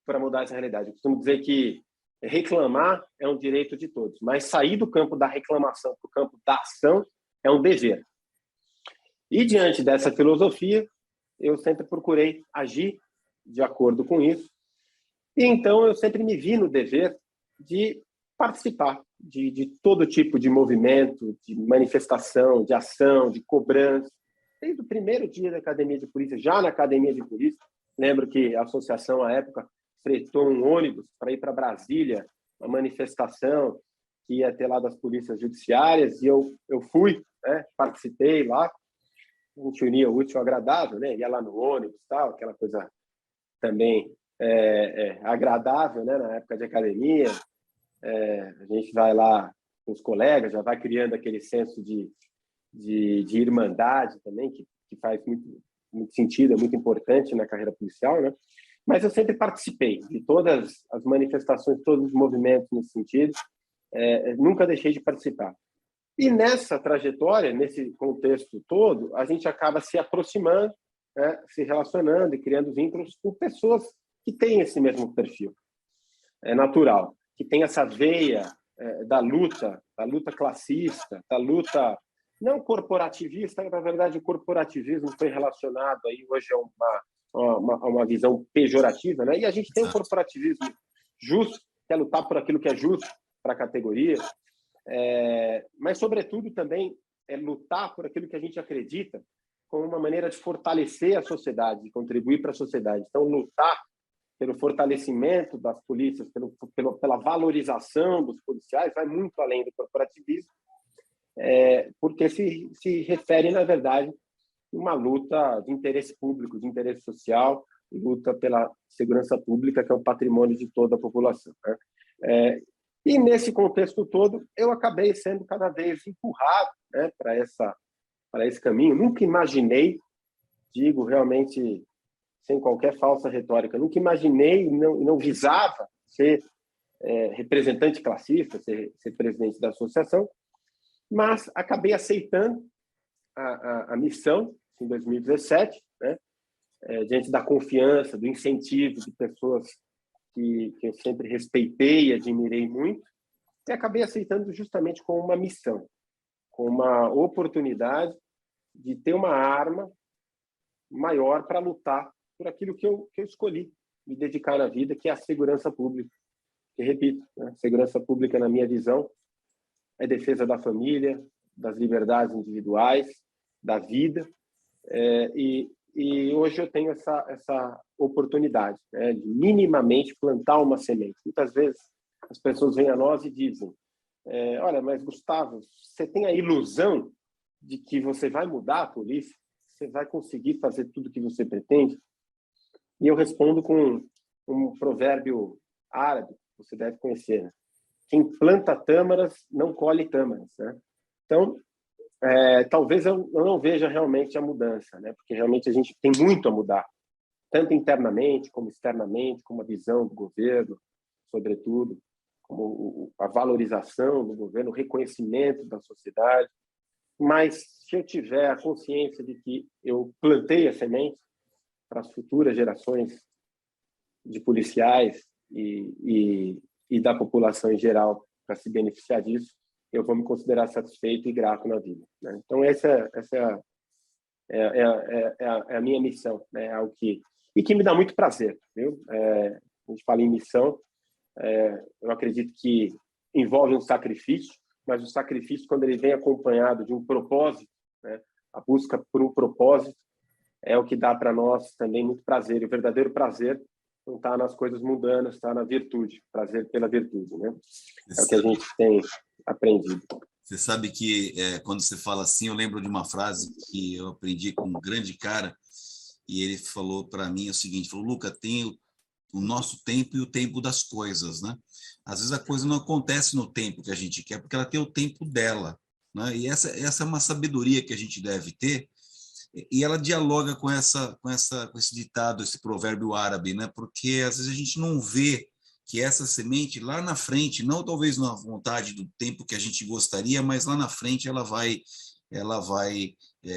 para mudar essa realidade. Eu costumo dizer que reclamar é um direito de todos, mas sair do campo da reclamação para o campo da ação é um dever. E diante dessa filosofia, eu sempre procurei agir de acordo com isso. E então eu sempre me vi no dever de participar de todo tipo de movimento, de manifestação, de ação, de cobrança. Desde o primeiro dia da Academia de Polícia, já na Academia de Polícia, lembro que a associação, à época, fretou um ônibus para ir para Brasília, uma manifestação que ia ter lá das polícias judiciárias, e eu fui, né, participei lá, a gente unia o útil ao agradável, né, ia lá no ônibus, tal, aquela coisa também agradável, né, na época de academia. A gente vai lá com os colegas, já vai criando aquele senso de irmandade também, que faz muito sentido, é muito importante na carreira policial, né? Mas eu sempre participei de todas as manifestações, todos os movimentos nesse sentido, nunca deixei de participar. E nessa trajetória, nesse contexto todo, a gente acaba se aproximando, né, se relacionando e criando vínculos com pessoas que têm esse mesmo perfil. É natural, que tem essa veia da luta classista, da luta não corporativista. Na verdade, o corporativismo foi relacionado aí hoje a uma visão pejorativa, né? E a gente tem o corporativismo justo, que é lutar por aquilo que é justo para a categoria, mas, sobretudo, também é lutar por aquilo que a gente acredita como uma maneira de fortalecer a sociedade, de contribuir para a sociedade. Então, lutar pelo fortalecimento das polícias, pela valorização dos policiais, vai muito além do corporativismo, porque se refere, na verdade, a uma luta de interesse público, de interesse social, luta pela segurança pública, que é o patrimônio de toda a população, né? E nesse contexto todo, eu acabei sendo cada vez empurrado, né, para esse caminho. Nunca imaginei, digo realmente sem qualquer falsa retórica, nunca imaginei e não visava ser representante classista, ser presidente da associação, mas acabei aceitando a missão em 2017, né? diante da confiança, do incentivo de pessoas que eu sempre respeitei e admirei muito, e acabei aceitando justamente como uma missão, com uma oportunidade de ter uma arma maior para lutar por aquilo que eu escolhi me dedicar na vida, que é a segurança pública. E repito, né? Segurança pública, na minha visão, é defesa da família, das liberdades individuais, da vida, e hoje eu tenho essa oportunidade, né, de minimamente plantar uma semente. Muitas vezes as pessoas vêm a nós e dizem: olha, mas Gustavo, você tem a ilusão de que você vai mudar a polícia? Você vai conseguir fazer tudo o que você pretende? E eu respondo com um provérbio árabe, que você deve conhecer, né? Quem planta tâmaras não colhe tâmaras, né? Então, talvez eu não veja realmente a mudança, né? Porque realmente a gente tem muito a mudar, tanto internamente como externamente, como a visão do governo, sobretudo, como a valorização do governo, o reconhecimento da sociedade. Mas se eu tiver a consciência de que eu plantei a semente para as futuras gerações de policiais e da população em geral para se beneficiar disso, eu vou me considerar satisfeito e grato na vida, né? Então essa é a minha missão, né? É algo que me dá muito prazer, viu? A gente fala em missão, eu acredito que envolve um sacrifício, mas o sacrifício, quando ele vem acompanhado de um propósito, né? A busca por um propósito é o que dá para nós também muito prazer. E o verdadeiro prazer não está nas coisas mundanas, está na virtude, prazer pela virtude, né? É o que a gente tem aprendido. Você sabe que quando você fala assim, eu lembro de uma frase que eu aprendi com um grande cara, e ele falou para mim o seguinte, falou: Luca, tem o nosso tempo e o tempo das coisas, né? Às vezes a coisa não acontece no tempo que a gente quer, porque ela tem o tempo dela, né? E essa é uma sabedoria que a gente deve ter, e ela dialoga com esse ditado, esse provérbio árabe, né? Porque às vezes a gente não vê que essa semente lá na frente, não talvez na vontade do tempo que a gente gostaria, mas lá na frente ela vai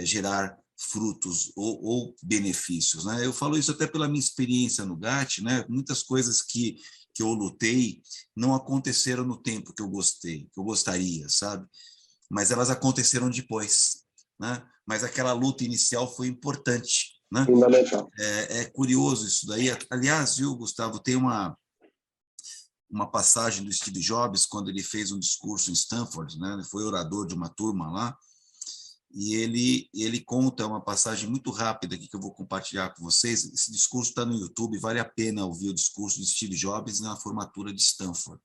gerar frutos ou benefícios, né? Eu falo isso até pela minha experiência no GAT, né? Muitas coisas que eu lutei não aconteceram no tempo que eu gostaria, sabe? Mas elas aconteceram depois, né? Mas aquela luta inicial foi importante, né? Fundamental. É curioso isso daí. Aliás, viu, Gustavo, tem uma passagem do Steve Jobs, quando ele fez um discurso em Stanford, né? Ele foi orador de uma turma lá, e ele conta uma passagem muito rápida aqui que eu vou compartilhar com vocês. Esse discurso está no YouTube, vale a pena ouvir o discurso de Steve Jobs na formatura de Stanford.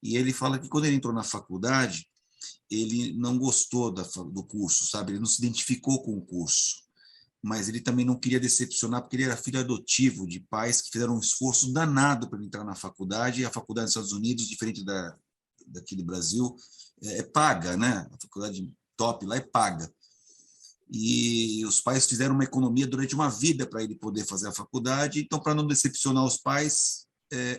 E ele fala que quando ele entrou na faculdade, ele não gostou do curso, sabe? Ele não se identificou com o curso, mas ele também não queria decepcionar, porque ele era filho adotivo de pais que fizeram um esforço danado para ele entrar na faculdade, e a faculdade dos Estados Unidos, diferente daqui do Brasil, paga, né? A faculdade top lá é paga. E os pais fizeram uma economia durante uma vida para ele poder fazer a faculdade, então, para não decepcionar os pais,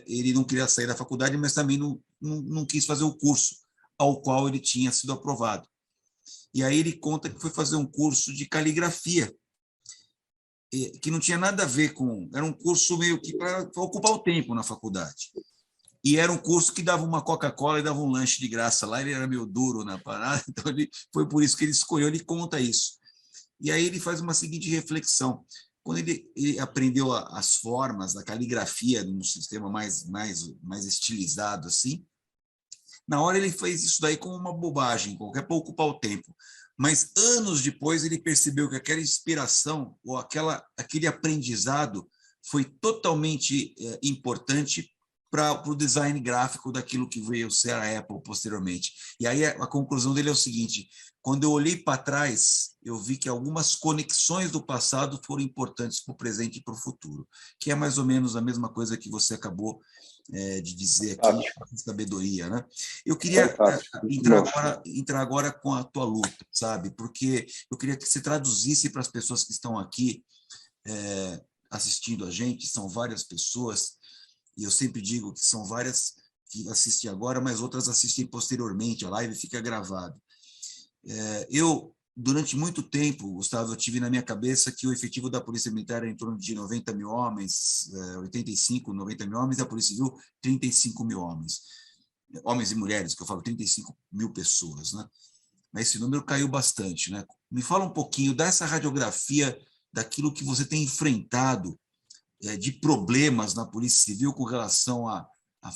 ele não queria sair da faculdade, mas também não quis fazer o curso ao qual ele tinha sido aprovado. E aí ele conta que foi fazer um curso de caligrafia, que não tinha nada a ver com... Era um curso meio que para ocupar o tempo na faculdade. E era um curso que dava uma Coca-Cola e dava um lanche de graça lá. Ele era meio duro na parada, então foi por isso que ele escolheu, ele conta isso. E aí ele faz uma seguinte reflexão. Quando ele aprendeu as formas da caligrafia num sistema mais estilizado assim, na hora ele fez isso daí como uma bobagem, qualquer para ocupar o tempo. Mas anos depois ele percebeu que aquela inspiração ou aquele aprendizado foi totalmente importante para o design gráfico daquilo que veio ser a Apple posteriormente. E aí a conclusão dele é o seguinte: quando eu olhei para trás, eu vi que algumas conexões do passado foram importantes para o presente e para o futuro, que é mais ou menos a mesma coisa que você acabou de dizer aqui, sabedoria, né? Eu queria entrar agora com a tua luta, sabe? Porque eu queria que você traduzisse para as pessoas que estão aqui assistindo a gente, são várias pessoas, e eu sempre digo que são várias que assistem agora, mas outras assistem posteriormente, a live fica gravada. Eu durante muito tempo, Gustavo, eu tive na minha cabeça que o efetivo da Polícia Militar era em torno de 90 mil homens, 85, 90 mil homens, da Polícia Civil, 35 mil homens. Homens e mulheres, que eu falo, 35 mil pessoas, né? Mas esse número caiu bastante, né? Me fala um pouquinho dessa radiografia, daquilo que você tem enfrentado de problemas na Polícia Civil com relação à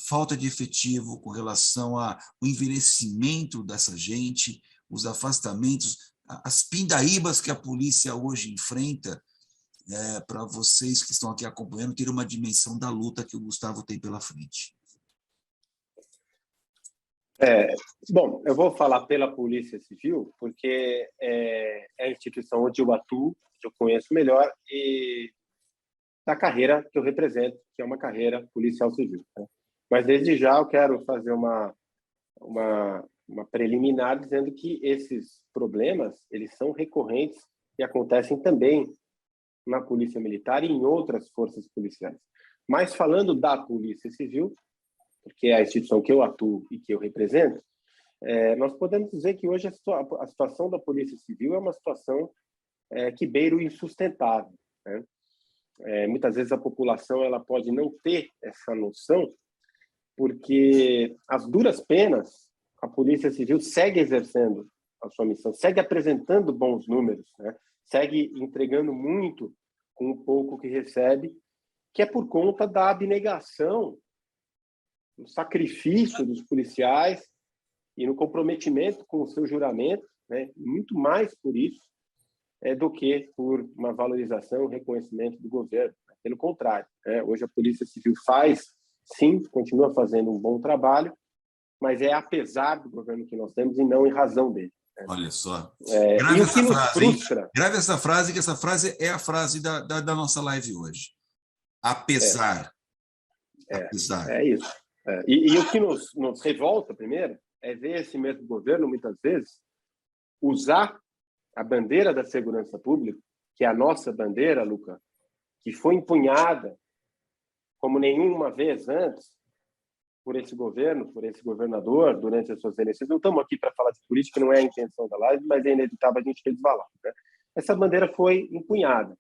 falta de efetivo, com relação ao envelhecimento dessa gente, os afastamentos, as pindaíbas que a polícia hoje enfrenta, para vocês que estão aqui acompanhando, ter uma dimensão da luta que o Gustavo tem pela frente. Bom, eu vou falar pela Polícia Civil, porque é a instituição onde eu atuo, que eu conheço melhor, e da carreira que eu represento, que é uma carreira policial civil. Né? Mas, desde já, eu quero fazer uma preliminar dizendo que esses problemas eles são recorrentes e acontecem também na Polícia Militar e em outras forças policiais. Mas, falando da Polícia Civil, porque é a instituição que eu atuo e que eu represento, nós podemos dizer que hoje a situação da Polícia Civil é uma situação que beira o insustentável. Né? Muitas vezes a população ela pode não ter essa noção, porque as duras penas, a Polícia Civil segue exercendo a sua missão, segue apresentando bons números, né? Segue entregando muito com o pouco que recebe, que é por conta da abnegação, do sacrifício dos policiais e no comprometimento com o seu juramento, né? Muito mais por isso do que por uma valorização, reconhecimento do governo. Pelo contrário, hoje a Polícia Civil faz, sim, continua fazendo um bom trabalho, mas é apesar do governo que nós temos e não em razão dele. Olha só. Grave essa frase, frustra... Grave essa frase, que essa frase é a frase da nossa live hoje. Apesar. Apesar. É isso. E o que nos revolta, primeiro, é ver esse mesmo governo, muitas vezes, usar a bandeira da segurança pública, que é a nossa bandeira, Luca, que foi empunhada como nenhuma vez antes por esse governo, por esse governador, durante as suas eleições. Não estamos aqui para falar de política, não é a intenção da live, mas é inevitável a gente resvalar. Né? Essa bandeira foi empunhada.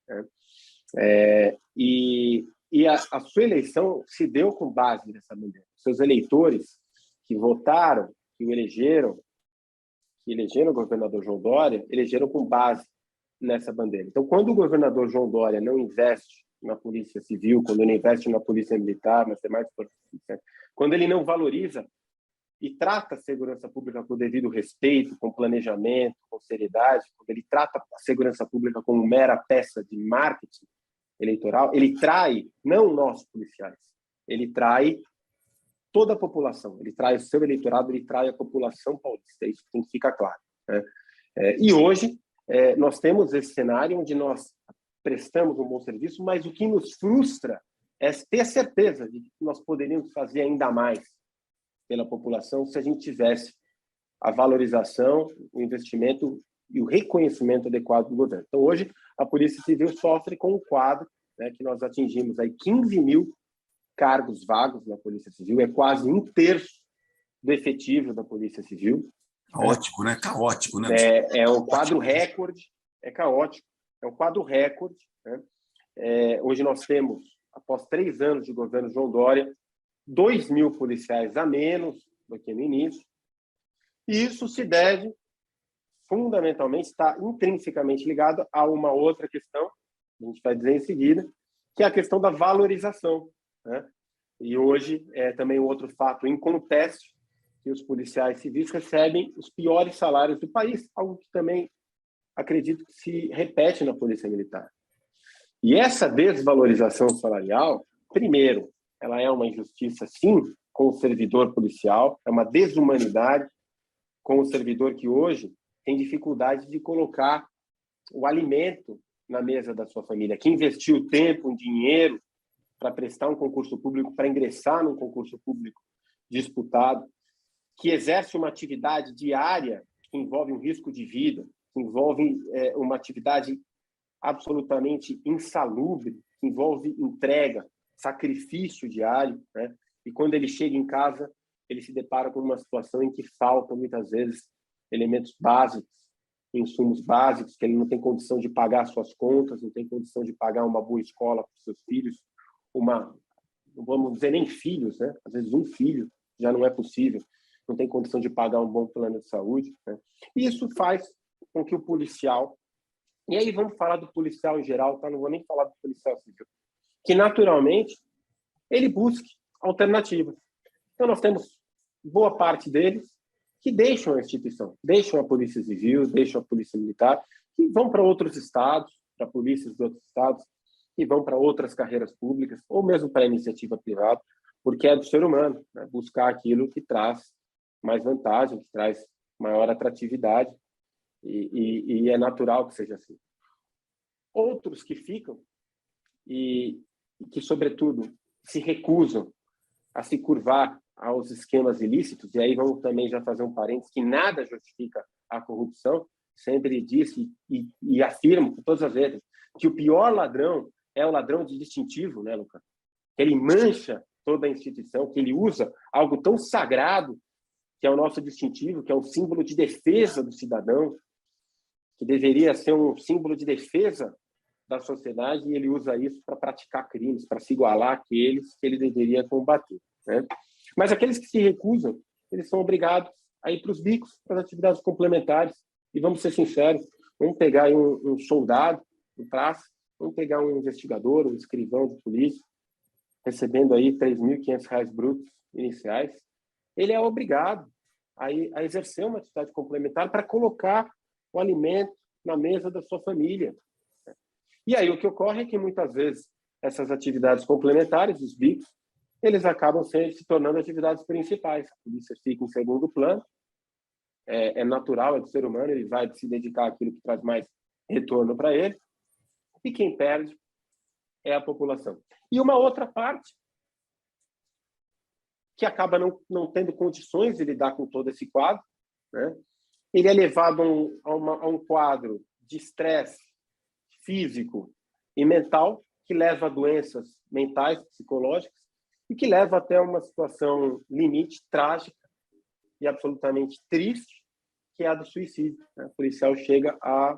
Né? E a sua eleição se deu com base nessa bandeira. Seus eleitores que votaram, que elegeram o governador João Dória, elegeram com base nessa bandeira. Então, quando o governador João Dória não investe na Polícia Civil, quando ele investe na Polícia Militar, nas demais forças policiais, quando ele não valoriza e trata a segurança pública com o devido respeito, com planejamento, com seriedade, quando ele trata a segurança pública como mera peça de marketing eleitoral, ele trai não nós policiais, ele trai toda a população, ele trai o seu eleitorado, ele trai a população paulista, isso tem que ficar claro. Né? E hoje nós temos esse cenário onde nós prestamos um bom serviço, mas o que nos frustra é ter certeza de que nós poderíamos fazer ainda mais pela população se a gente tivesse a valorização, o investimento e o reconhecimento adequado do governo. Então, hoje, a Polícia Civil sofre com um quadro, né, que nós atingimos aí 15 mil cargos vagos na Polícia Civil, é quase um terço do efetivo da Polícia Civil. Caótico, né? Caótico, né? É um quadro recorde, é caótico, é um quadro recorde. Né? Hoje nós temos, após 3 anos de governo João Dória, 2 mil policiais a menos do que no início, e isso se deve, fundamentalmente, está intrinsecamente ligado a uma outra questão, que a gente vai dizer em seguida, que é a questão da valorização. Né? E hoje é também um outro fato inconteste, que os policiais civis recebem os piores salários do país, algo que também acredito que se repete na Polícia Militar. E essa desvalorização salarial, primeiro, ela é uma injustiça, sim, com o servidor policial, é uma desumanidade com o servidor que hoje tem dificuldade de colocar o alimento na mesa da sua família, que investiu tempo, dinheiro para prestar um concurso público, para ingressar num concurso público disputado, que exerce uma atividade diária que envolve um risco de vida, que envolve uma atividade absolutamente insalubre, que envolve entrega, sacrifício diário, né? E quando ele chega em casa, ele se depara com uma situação em que faltam, muitas vezes, elementos básicos insumos básicos, que ele não tem condição de pagar suas contas, não tem condição de pagar uma boa escola para os seus filhos, não vamos dizer nem filhos, né? Às vezes um filho já não é possível, não tem condição de pagar um bom plano de saúde, né? E isso faz com que o policial, e aí vamos falar do policial em geral, tá? Não vou nem falar do policial civil, que naturalmente ele busque alternativas. Então nós temos boa parte deles que deixam a instituição, deixam a Polícia Civil, deixam a Polícia Militar, e vão para outros estados, para polícias de outros estados, e vão para outras carreiras públicas, ou mesmo para a iniciativa privada, porque é do ser humano, né? Buscar aquilo que traz mais vantagem, que traz maior atratividade, e é natural que seja assim. Outros que ficam e que, sobretudo, se recusam a se curvar aos esquemas ilícitos, e aí vamos também já fazer um parênteses, que nada justifica a corrupção, sempre disse e afirmo todas as vezes que o pior ladrão é o ladrão de distintivo, né, Lucas? Que ele mancha toda a instituição, que ele usa algo tão sagrado, que é o nosso distintivo, que é um símbolo de defesa do cidadão, que deveria ser um símbolo de defesa da sociedade, e ele usa isso para praticar crimes, para se igualar àqueles que ele deveria combater, né? Mas aqueles que se recusam, eles são obrigados a ir para os bicos, para as atividades complementares. E vamos ser sinceros, vamos pegar aí um soldado no praça, vamos pegar um investigador, um escrivão de polícia, recebendo aí R$3.500 brutos iniciais, ele é obrigado a exercer uma atividade complementar para colocar o alimento na mesa da sua família. E aí o que ocorre é que muitas vezes essas atividades complementares, os bicos, eles acabam se tornando atividades principais. A polícia fica em segundo plano, é natural, é do ser humano, ele vai se dedicar àquilo que traz mais retorno para ele, e quem perde é a população. E uma outra parte que acaba não tendo condições de lidar com todo esse quadro, né? Ele é levado a um quadro de estresse físico e mental, que leva a doenças mentais, psicológicas, e que leva até uma situação limite, trágica e absolutamente triste, que é a do suicídio, né? O policial chega a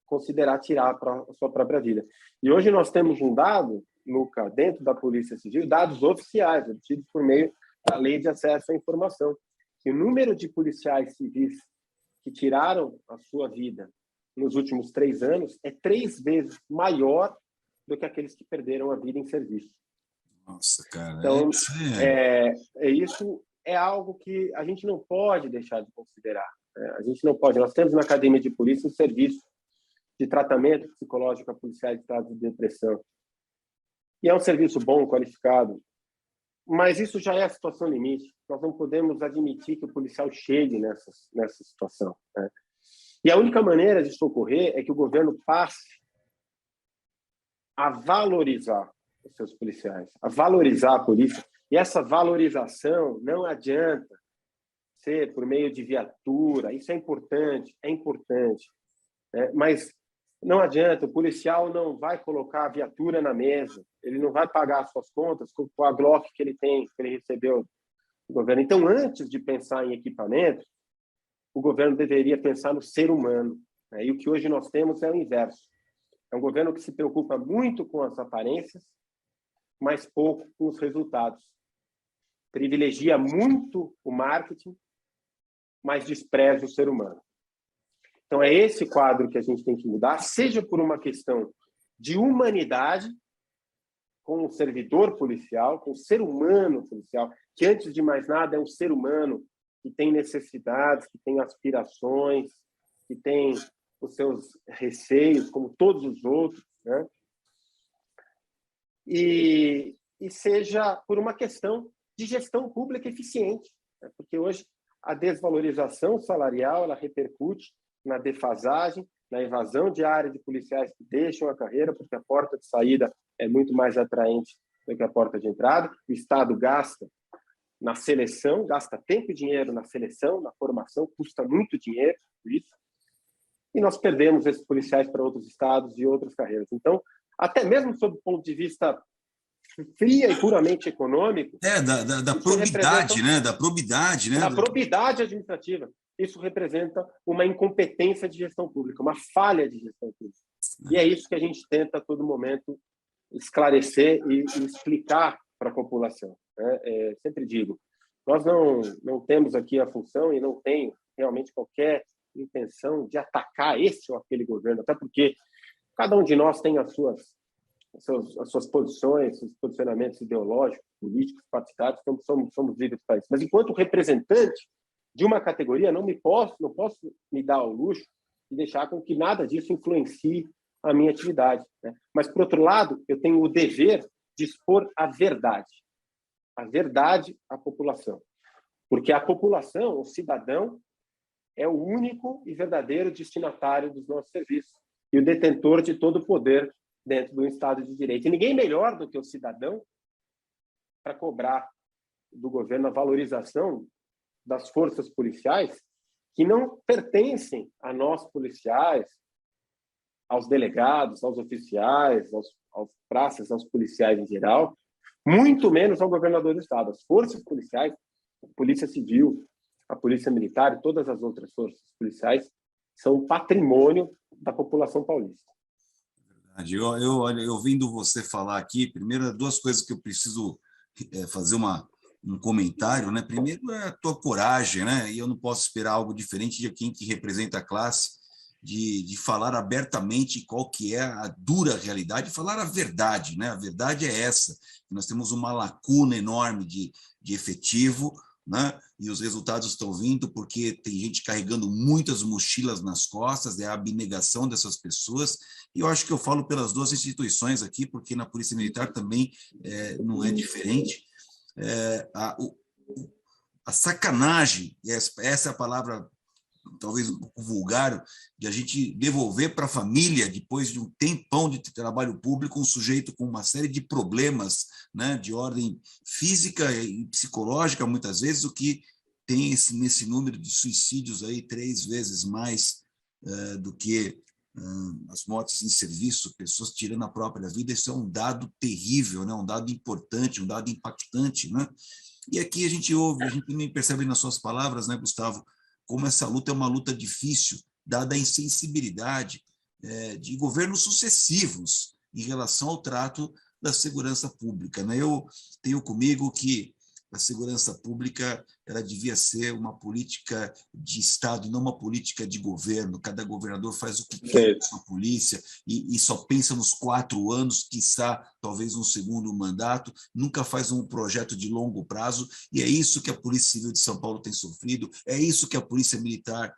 considerar tirar a sua própria vida. E hoje nós temos um dado, Luca, dentro da Polícia Civil, dados oficiais, obtidos por meio da Lei de Acesso à Informação, que o número de policiais civis que tiraram a sua vida nos últimos 3 anos é 3 vezes maior do que aqueles que perderam a vida em serviço. Nossa, cara. Então, isso é algo que a gente não pode deixar de considerar. A gente não pode. Nós temos na Academia de Polícia um serviço de tratamento psicológico a policiais em estado de depressão. E é um serviço bom, qualificado, mas isso já é a situação limite. Nós não podemos admitir que o policial chegue nessa situação, né? E a única maneira de isso ocorrer é que o governo passe a valorizar os seus policiais, a valorizar a polícia. E essa valorização não adianta ser por meio de viatura. Isso é importante, né? Mas não adianta, o policial não vai colocar a viatura na mesa, ele não vai pagar as suas contas com a Glock que ele tem, que ele recebeu do governo. Então, antes de pensar em equipamento, o governo deveria pensar no ser humano, né? E o que hoje nós temos é o inverso. É um governo que se preocupa muito com as aparências, mas pouco com os resultados. Privilegia muito o marketing, mas despreza o ser humano. Então, é esse quadro que a gente tem que mudar, seja por uma questão de humanidade com o servidor policial, com o ser humano policial, que, antes de mais nada, é um ser humano que tem necessidades, que tem aspirações, que tem os seus receios, como todos os outros, né? E seja por uma questão de gestão pública eficiente, né? Porque hoje a desvalorização salarial ela repercute na defasagem, na evasão diária de policiais que deixam a carreira, porque a porta de saída é muito mais atraente do que a porta de entrada. O Estado gasta na seleção, gasta tempo e dinheiro na seleção, na formação, custa muito dinheiro isso. E nós perdemos esses policiais para outros estados e outras carreiras. Então, até mesmo sob o ponto de vista fria e puramente econômico... Da probidade, né? Da probidade, né? Da probidade administrativa. isso representa uma incompetência de gestão pública, uma falha de gestão pública. E é isso que a gente tenta, a todo momento, esclarecer e explicar para a população. Né? Sempre digo, nós não temos aqui a função e não tenho realmente qualquer intenção de atacar esse ou aquele governo, até porque cada um de nós tem as suas posições, seus posicionamentos ideológicos, políticos, partidários, então somos livres para isso. Mas, enquanto representante de uma categoria, não posso me dar ao luxo de deixar com que nada disso influencie a minha atividade. Né? Mas, por outro lado, eu tenho o dever de expor a verdade à população. Porque a população, o cidadão, é o único e verdadeiro destinatário dos nossos serviços e o detentor de todo o poder dentro do Estado de Direito. E ninguém melhor do que o cidadão para cobrar do governo a valorização das forças policiais que não pertencem a nós policiais, aos delegados, aos oficiais, aos praças, aos policiais em geral, muito menos ao governador do Estado. As forças policiais, a Polícia Civil, a Polícia Militar e todas as outras forças policiais são patrimônio da população paulista. Eu ouvindo você falar aqui, primeiro, duas coisas que eu preciso fazer um comentário, né? Primeiro é a tua coragem, né? E eu não posso esperar algo diferente de quem que representa a classe, de falar abertamente qual que é a dura realidade, falar a verdade, né? A verdade é essa, nós temos uma lacuna enorme de efetivo, né? E os resultados estão vindo porque tem gente carregando muitas mochilas nas costas, é a abnegação dessas pessoas, e eu acho que eu falo pelas duas instituições aqui, porque na Polícia Militar também não é diferente. A sacanagem, essa é a palavra talvez um pouco vulgar, de a gente devolver para a família, depois de um tempão de trabalho público, um sujeito com uma série de problemas, né, de ordem física e psicológica, muitas vezes, o que tem nesse número de suicídios aí 3 vezes mais do que as mortes em serviço, pessoas tirando a própria vida. Isso é um dado terrível, né, um dado importante, um dado impactante, né? E aqui a gente também percebe nas suas palavras, né, Gustavo, como essa luta é uma luta difícil, dada a insensibilidade de governos sucessivos em relação ao trato da segurança pública. Né? Eu tenho comigo que a segurança pública ela devia ser uma política de Estado, não uma política de governo. Cada governador faz o que quer com a polícia e só pensa nos 4 anos, quiçá talvez um segundo mandato, nunca faz um projeto de longo prazo, e é isso que a Polícia Civil de São Paulo tem sofrido, é isso que a Polícia Militar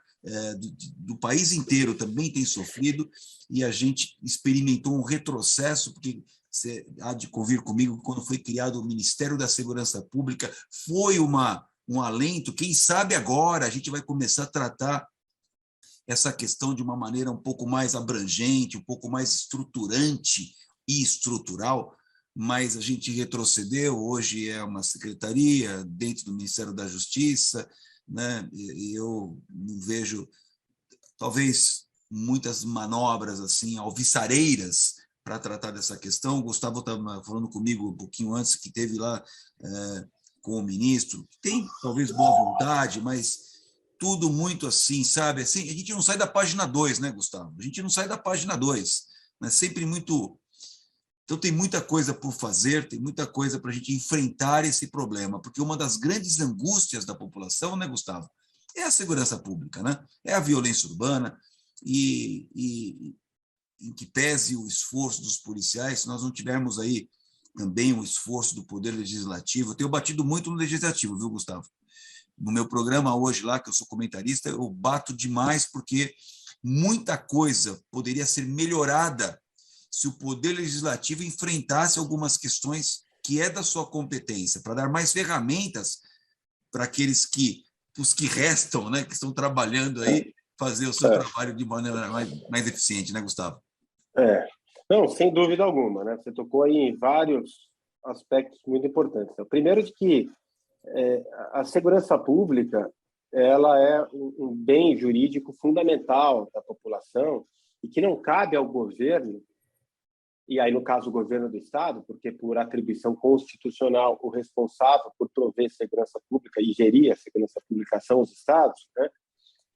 do país inteiro também tem sofrido, e a gente experimentou um retrocesso, porque você há de convir comigo, quando foi criado o Ministério da Segurança Pública, foi um alento. Quem sabe agora a gente vai começar a tratar essa questão de uma maneira um pouco mais abrangente, um pouco mais estruturante e estrutural, mas a gente retrocedeu. Hoje é uma secretaria dentro do Ministério da Justiça, né? E eu vejo, talvez, muitas manobras assim alvissareiras para tratar dessa questão. O Gustavo estava falando comigo um pouquinho antes, que teve lá com o ministro, tem talvez boa vontade, mas tudo muito assim, sabe? Assim, a gente não sai da página 2, né, Gustavo? A gente não sai da página 2, né? Sempre muito... Então tem muita coisa por fazer, tem muita coisa para a gente enfrentar esse problema, porque uma das grandes angústias da população, né, Gustavo, é a segurança pública, né? É a violência urbana, e em que pese o esforço dos policiais, se nós não tivermos aí também um esforço do Poder Legislativo. Eu tenho batido muito no Legislativo, viu, Gustavo? No meu programa hoje lá, que eu sou comentarista, eu bato demais porque muita coisa poderia ser melhorada se o Poder Legislativo enfrentasse algumas questões que é da sua competência, para dar mais ferramentas para os que restam, né, que estão trabalhando aí, fazer o seu trabalho de maneira mais eficiente, né, Gustavo? Não, sem dúvida alguma, né? Você tocou aí em vários aspectos muito importantes. O primeiro de que a segurança pública ela é um bem jurídico fundamental da população e que não cabe ao governo, e aí no caso o governo do Estado, porque por atribuição constitucional o responsável por prover segurança pública e gerir a segurança pública são os Estados, né?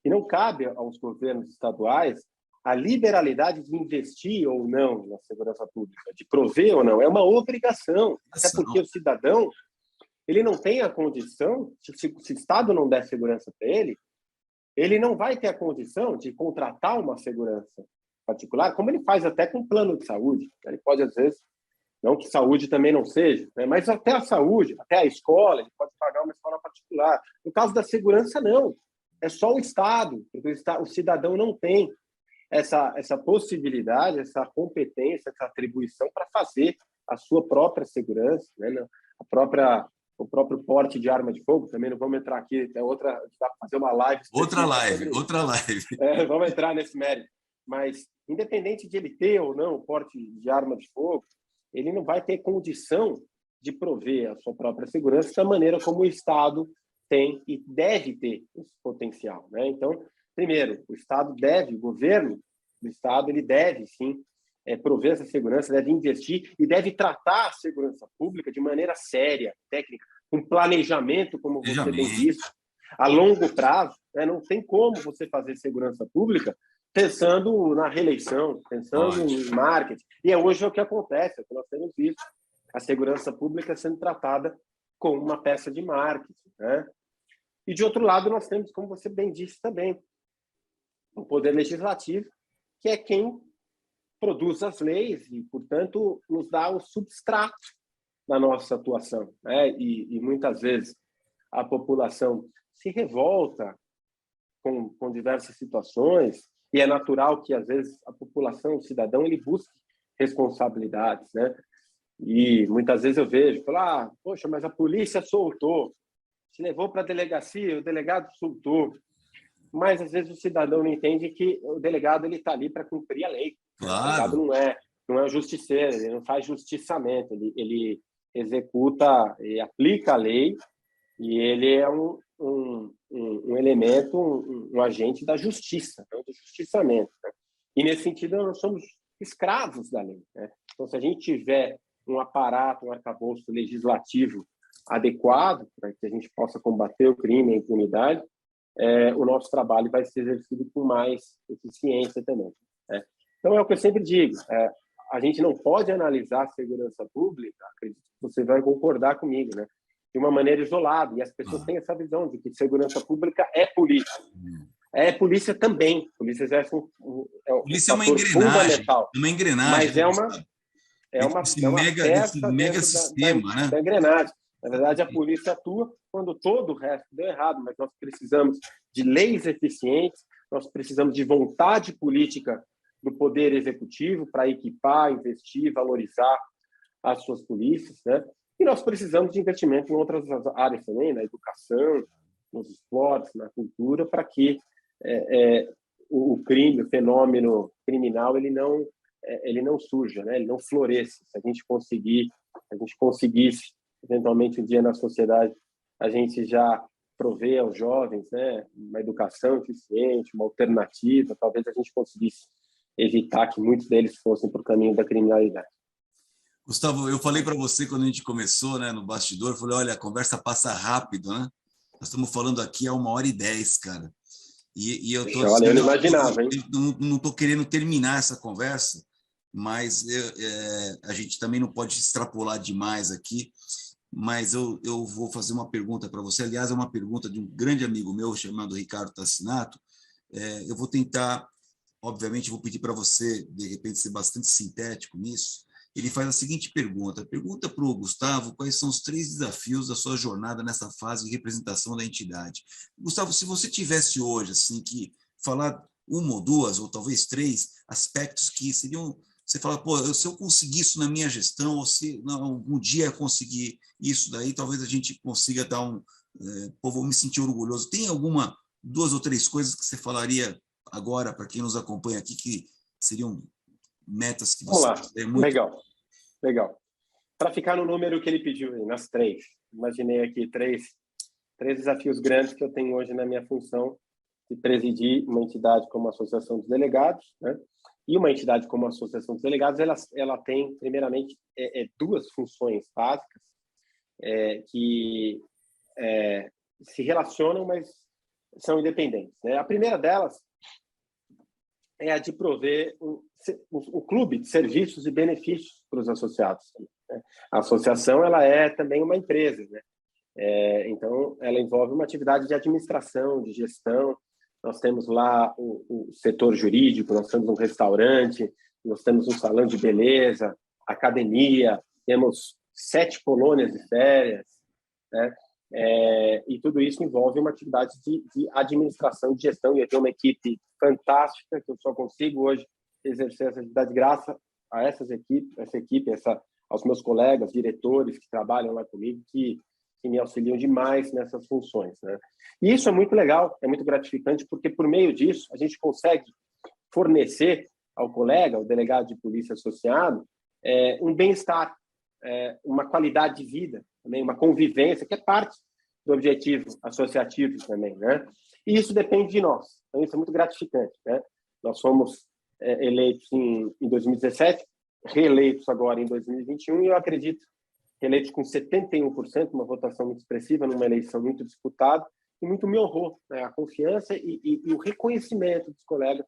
E não cabe aos governos estaduais a liberalidade de investir ou não na segurança pública, de prover ou não. É uma obrigação, até porque o cidadão ele não tem a condição, se o Estado não der segurança para ele não vai ter a condição de contratar uma segurança particular, como ele faz até com plano de saúde. Ele pode, às vezes, não que saúde também não seja, né? Mas até a saúde, até a escola, ele pode pagar uma escola particular. No caso da segurança, não. É só o Estado, porque o cidadão não tem essa possibilidade, essa competência, essa atribuição para fazer a sua própria segurança, né? O próprio porte de arma de fogo, também não vamos entrar aqui, é outra, dá para fazer uma live. Outra live. Vamos entrar nesse mérito. Mas, independente de ele ter ou não o porte de arma de fogo, ele não vai ter condição de prover a sua própria segurança da maneira como o Estado tem e deve ter esse potencial, né? Então, primeiro, o governo do Estado, ele deve, sim, prover essa segurança, deve investir e deve tratar a segurança pública de maneira séria, técnica, com planejamento, como você tem visto, a longo prazo, né? Não tem como você fazer segurança pública pensando na reeleição, pensando em marketing. E hoje é o que acontece, é o que nós temos visto. A segurança pública sendo tratada como uma peça de marketing, né? E, de outro lado, nós temos, como você bem disse também, o Poder Legislativo, que é quem produz as leis e, portanto, nos dá o substrato da nossa atuação, né? E muitas vezes a população se revolta com diversas situações e é natural que, às vezes, a população, o cidadão, ele busque responsabilidades, né? E muitas vezes eu vejo, poxa, mas a polícia soltou, se levou para a delegacia, o delegado soltou. Mas, às vezes, o cidadão não entende que o delegado ele está ali para cumprir a lei. Claro. O delegado não é um justiceiro, ele não faz justiçamento, ele executa e aplica a lei e ele é um elemento, um agente da justiça, não do justiçamento, né? E, nesse sentido, nós somos escravos da lei, né? Então, se a gente tiver um aparato, um arcabouço legislativo adequado para que a gente possa combater o crime e a impunidade, o nosso trabalho vai ser exercido com mais eficiência também, né? Então, é o que eu sempre digo, a gente não pode analisar a segurança pública, acredito que você vai concordar comigo, né, de uma maneira isolada, e as pessoas têm essa visão de que segurança pública é polícia. É polícia também, polícia exerce polícia é uma engrenagem, fundamental, mas é uma peça mega sistema, né? Da engrenagem. Na verdade, a polícia atua quando todo o resto deu errado, mas nós precisamos de leis eficientes, nós precisamos de vontade política do Poder Executivo para equipar, investir, valorizar as suas polícias, né? E nós precisamos de investimento em outras áreas também, na educação, nos esportes, na cultura, para que o crime, o fenômeno criminal, ele não surja, né? Ele não floresça. Se a gente conseguisse eventualmente um dia na sociedade a gente já prover aos jovens, né, uma educação eficiente, uma alternativa, talvez a gente conseguisse evitar que muitos deles fossem para o caminho da criminalidade. Gustavo, eu falei para você quando a gente começou, né, no bastidor, falei, olha, a conversa passa rápido, né? Nós estamos falando aqui há 1h10, cara. E eu tô, olha, eu não imaginava, hein? Não estou querendo terminar essa conversa, mas a gente também não pode extrapolar demais aqui. Mas eu vou fazer uma pergunta para você. Aliás, é uma pergunta de um grande amigo meu chamado Ricardo Tassinato. Eu vou tentar, obviamente, vou pedir para você, de repente, ser bastante sintético nisso. Ele faz a seguinte pergunta para o Gustavo quais são os 3 desafios da sua jornada nessa fase de representação da entidade. Gustavo, se você tivesse hoje assim, que falar 1 ou 2, ou talvez 3 aspectos que seriam... Você fala, se eu conseguir isso na minha gestão, ou se algum dia eu conseguir isso daí, talvez a gente consiga dar vou me sentir orgulhoso. Tem 2 ou 3 coisas que você falaria agora para quem nos acompanha aqui que seriam metas que você... Vamos lá, legal. Para ficar no número que ele pediu, nas 3, imaginei aqui 3 desafios grandes que eu tenho hoje na minha função de presidir uma entidade como a Associação dos Delegados, né? E uma entidade como a Associação dos Delegados, ela tem, primeiramente, 2 funções básicas que se relacionam, mas são independentes, né? A primeira delas é a de prover um clube de serviços e benefícios para os associados, né? A associação, ela é também uma empresa, né? Então, ela envolve uma atividade de administração, de gestão. Nós temos lá o setor jurídico, nós temos um restaurante, nós temos um salão de beleza, academia, temos 7 colônias de férias, né? E tudo isso envolve uma atividade de administração, de gestão, e eu tenho uma equipe fantástica, que eu só consigo hoje exercer essa atividade graças a essa equipe, aos meus colegas, diretores que trabalham lá comigo, que me auxiliam demais nessas funções, né? E isso é muito legal, é muito gratificante, porque por meio disso a gente consegue fornecer ao colega, ao delegado de polícia associado, um bem-estar, uma qualidade de vida, também uma convivência, que é parte do objetivo associativo também, né? E isso depende de nós, então isso é muito gratificante, né? Nós fomos eleitos em 2017, reeleitos agora em 2021, e eu acredito eleitos com 71%, uma votação muito expressiva, numa eleição muito disputada, e muito me honrou, né? A confiança e o reconhecimento dos colegas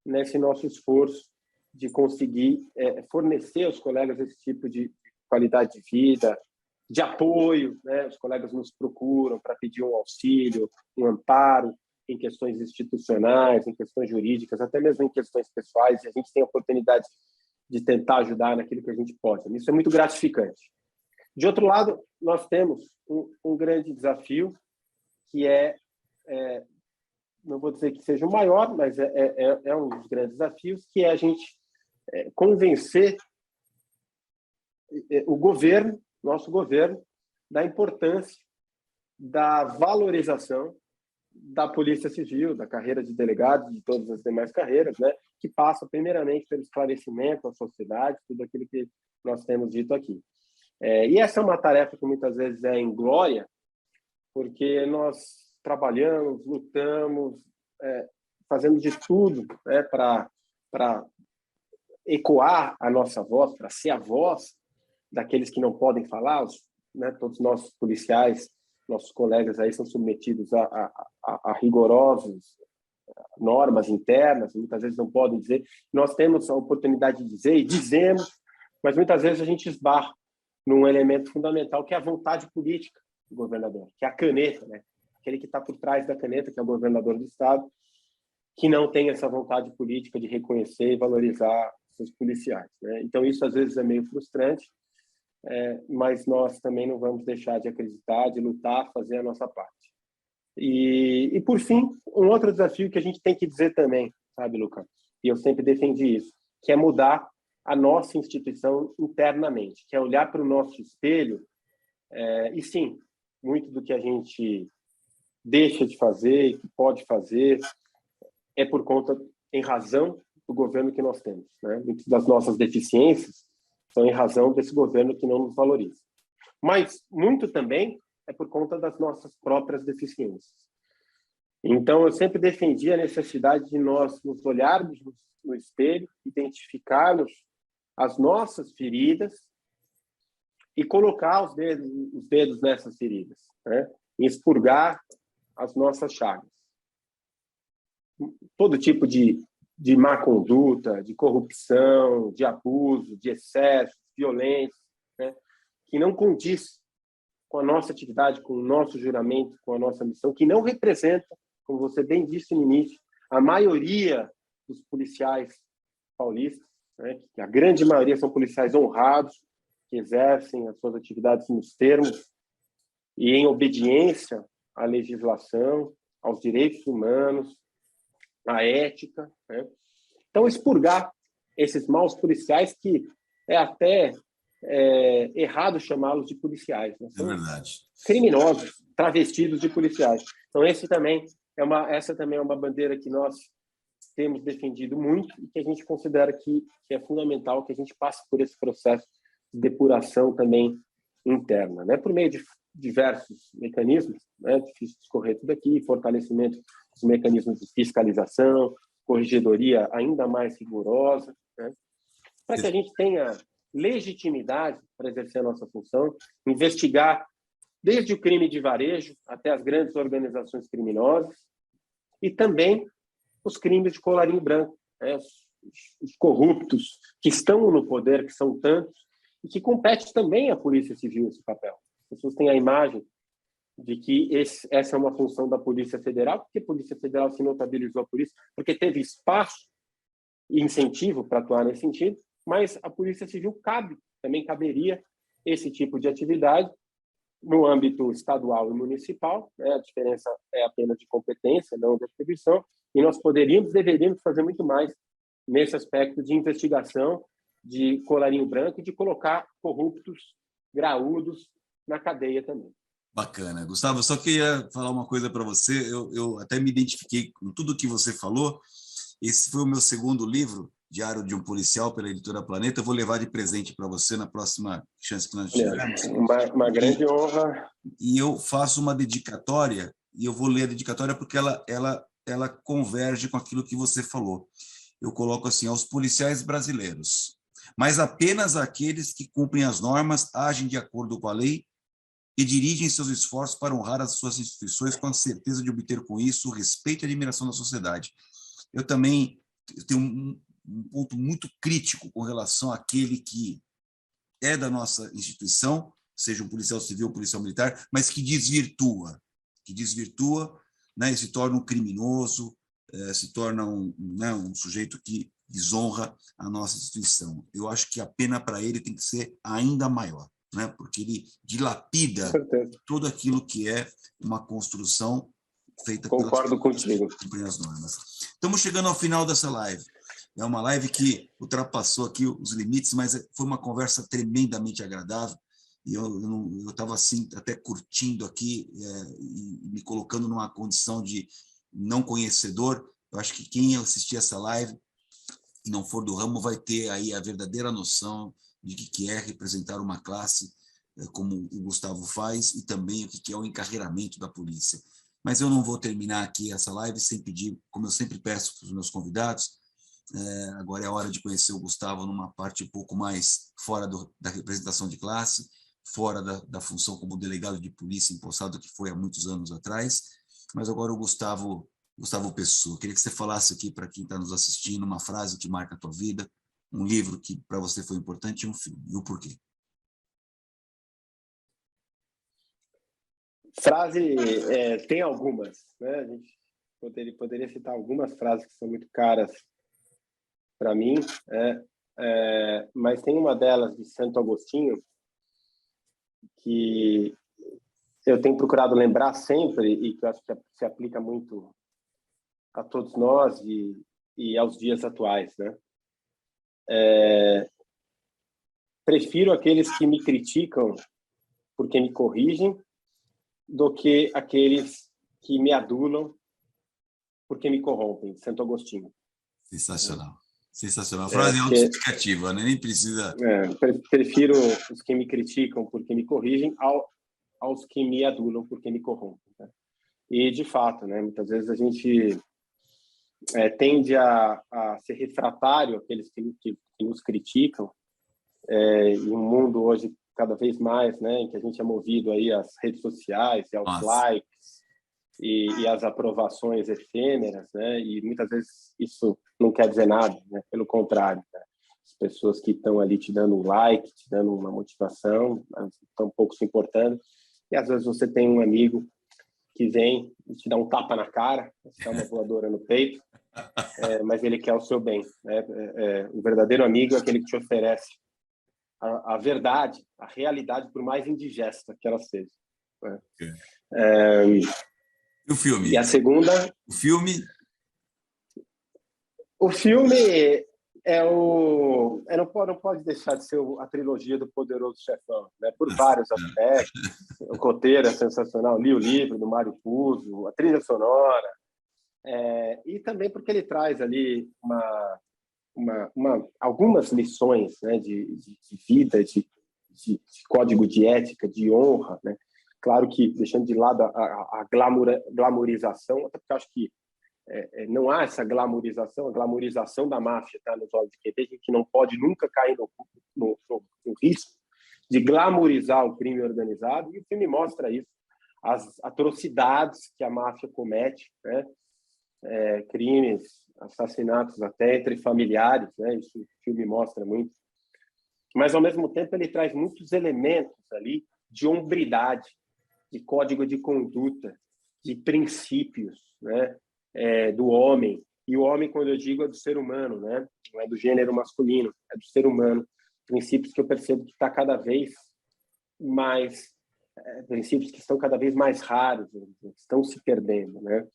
nesse nosso esforço de conseguir fornecer aos colegas esse tipo de qualidade de vida, de apoio, né? Os colegas nos procuram para pedir um auxílio, um amparo em questões institucionais, em questões jurídicas, até mesmo em questões pessoais, e a gente tem a oportunidade de tentar ajudar naquilo que a gente pode. Isso é muito gratificante. De outro lado, nós temos um grande desafio, que não vou dizer que seja o maior, mas é um dos grandes desafios, que é a gente convencer o governo, nosso governo, da importância da valorização da Polícia Civil, da carreira de delegado, de todas as demais carreiras, né, que passa primeiramente pelo esclarecimento à sociedade, tudo aquilo que nós temos dito aqui. E essa é uma tarefa que muitas vezes é inglória, porque nós trabalhamos, lutamos, fazemos de tudo, né, para ecoar a nossa voz, para ser a voz daqueles que não podem falar, né, todos nós policiais, nossos colegas aí são submetidos a rigorosas normas internas, muitas vezes não podem dizer. Nós temos a oportunidade de dizer e dizemos, mas muitas vezes a gente esbarra num elemento fundamental, que é a vontade política do governador, que é a caneta, né? Aquele que está por trás da caneta, que é o governador do estado, que não tem essa vontade política de reconhecer e valorizar seus policiais, né? Então, isso às vezes é meio frustrante, mas nós também não vamos deixar de acreditar, de lutar, fazer a nossa parte. E por fim, um outro desafio que a gente tem que dizer também, sabe, Luca? E eu sempre defendi isso, que é mudar a nossa instituição internamente, que é olhar para o nosso espelho, e sim, muito do que a gente deixa de fazer, que pode fazer, é por conta, em razão do governo que nós temos, né? Muitas das nossas deficiências são em razão desse governo que não nos valoriza. Mas muito também é por conta das nossas próprias deficiências. Então, eu sempre defendi a necessidade de nós nos olharmos no espelho, identificarmos as nossas feridas e colocar os dedos nessas feridas, né? E expurgar as nossas chagas. Todo tipo de má conduta, de corrupção, de abuso, de excesso, violência, né? Que não condiz com a nossa atividade, com o nosso juramento, com a nossa missão, que não representa, como você bem disse no início, a maioria dos policiais paulistas, né? Que a grande maioria são policiais honrados, que exercem as suas atividades nos termos e em obediência à legislação, aos direitos humanos, à ética, né? Então, expurgar esses maus policiais, que é até errado chamá-los de policiais, né? São criminosos, travestidos de policiais. Então, essa também é uma bandeira que nós temos defendido muito e que a gente considera que é fundamental que a gente passe por esse processo de depuração também interna, né? Por meio de diversos mecanismos, né? Difícil discorrer tudo aqui, fortalecimento dos mecanismos de fiscalização, corregedoria ainda mais rigorosa, né? Para que a gente tenha legitimidade para exercer a nossa função, investigar desde o crime de varejo até as grandes organizações criminosas, e também os crimes de colarinho branco, né? Os corruptos que estão no poder, que são tantos, e que compete também à Polícia Civil esse papel. As pessoas têm a imagem de que essa é uma função da Polícia Federal, porque a Polícia Federal se notabilizou por isso, porque teve espaço e incentivo para atuar nesse sentido, mas a Polícia Civil também caberia esse tipo de atividade no âmbito estadual e municipal, né? A diferença é apenas de competência, não de atribuição, e nós deveríamos fazer muito mais nesse aspecto de investigação, de colarinho branco e de colocar corruptos graúdos na cadeia também. Bacana. Gustavo, eu só queria falar uma coisa para você. Eu até me identifiquei com tudo que você falou. Esse foi o meu segundo livro, Diário de um Policial, pela editora Planeta. Eu vou levar de presente para você na próxima chance que nós tivermos. Uma grande honra. E eu faço uma dedicatória, e eu vou ler a dedicatória porque ela converge com aquilo que você falou. Eu coloco assim, aos policiais brasileiros, mas apenas aqueles que cumprem as normas, agem de acordo com a lei e dirigem seus esforços para honrar as suas instituições com a certeza de obter com isso o respeito e admiração da sociedade. Eu também tenho um ponto muito crítico com relação àquele que é da nossa instituição, seja um policial civil ou um policial militar, mas que desvirtua, né, e se torna um criminoso, se torna um sujeito que desonra a nossa instituição. Eu acho que a pena para ele tem que ser ainda maior, né, porque ele dilapida tudo aquilo que é uma construção feita Concordo contigo. As normas. Estamos chegando ao final dessa live. É uma live que ultrapassou aqui os limites, mas foi uma conversa tremendamente agradável. E eu estava assim, até curtindo aqui e me colocando numa condição de não conhecedor. Eu acho que quem assistir essa live e não for do ramo vai ter aí a verdadeira noção de que é representar uma classe como o Gustavo faz e também o que é o encarreiramento da polícia. Mas eu não vou terminar aqui essa live sem pedir, como eu sempre peço para os meus convidados, agora é a hora de conhecer o Gustavo numa parte um pouco mais fora da representação de classe, fora da função como delegado de polícia empossado que foi há muitos anos atrás, mas agora o Gustavo Pessoa. Queria que você falasse aqui para quem está nos assistindo uma frase que marca a tua vida, um livro que para você foi importante e um filme, e o porquê. Frase, tem algumas, né? A gente poderia citar algumas frases que são muito caras para mim, mas tem uma delas de Santo Agostinho que eu tenho procurado lembrar sempre e que eu acho que se aplica muito a todos nós e aos dias atuais, né? Prefiro aqueles que me criticam porque me corrigem do que aqueles que me adulam porque me corrompem. Santo Agostinho. Sensacional. Sensacional. A frase é autoexplicativa, né? Nem precisa... Prefiro os que me criticam porque me corrigem aos que me adulam porque me corrompem. Né? E, de fato, né, muitas vezes a gente tende a ser refratário àqueles que nos criticam. Em um mundo hoje cada vez mais, né, em que a gente é movido aí às redes sociais e aos likes e às aprovações efêmeras, né, e muitas vezes isso não quer dizer nada, né, pelo contrário, né, as pessoas que estão ali te dando um like, te dando uma motivação, estão um pouco se importando, e às vezes você tem um amigo que vem e te dá um tapa na cara, te dá uma voadora no peito, mas ele quer o seu bem, né? O verdadeiro amigo é aquele que te oferece a verdade, a realidade, por mais indigesta que ela seja. Né? E o filme? E a segunda... O filme não pode deixar de ser a trilogia do Poderoso Chefão, né? Por vários aspectos. O roteiro é sensacional, li o livro do Mário Puzo, a trilha sonora, e também porque ele traz ali algumas lições, né, de vida, de código de ética, de honra, né? Claro que deixando de lado a glamorização, até porque acho que não há essa glamorização, a glamorização da máfia está nos olhos de quem vê, que não pode nunca cair no risco de glamorizar o crime organizado, e o filme mostra isso, as atrocidades que a máfia comete, né? crimes, assassinatos até entre familiares, né? Isso o filme mostra muito. Mas, ao mesmo tempo, ele traz muitos elementos ali de hombridade, de código de conduta, de princípios, né? Do homem. E o homem, quando eu digo, é do ser humano, né? Não é do gênero masculino, é do ser humano. Princípios que eu percebo que está cada vez mais... princípios que estão cada vez mais raros, estão se perdendo, né?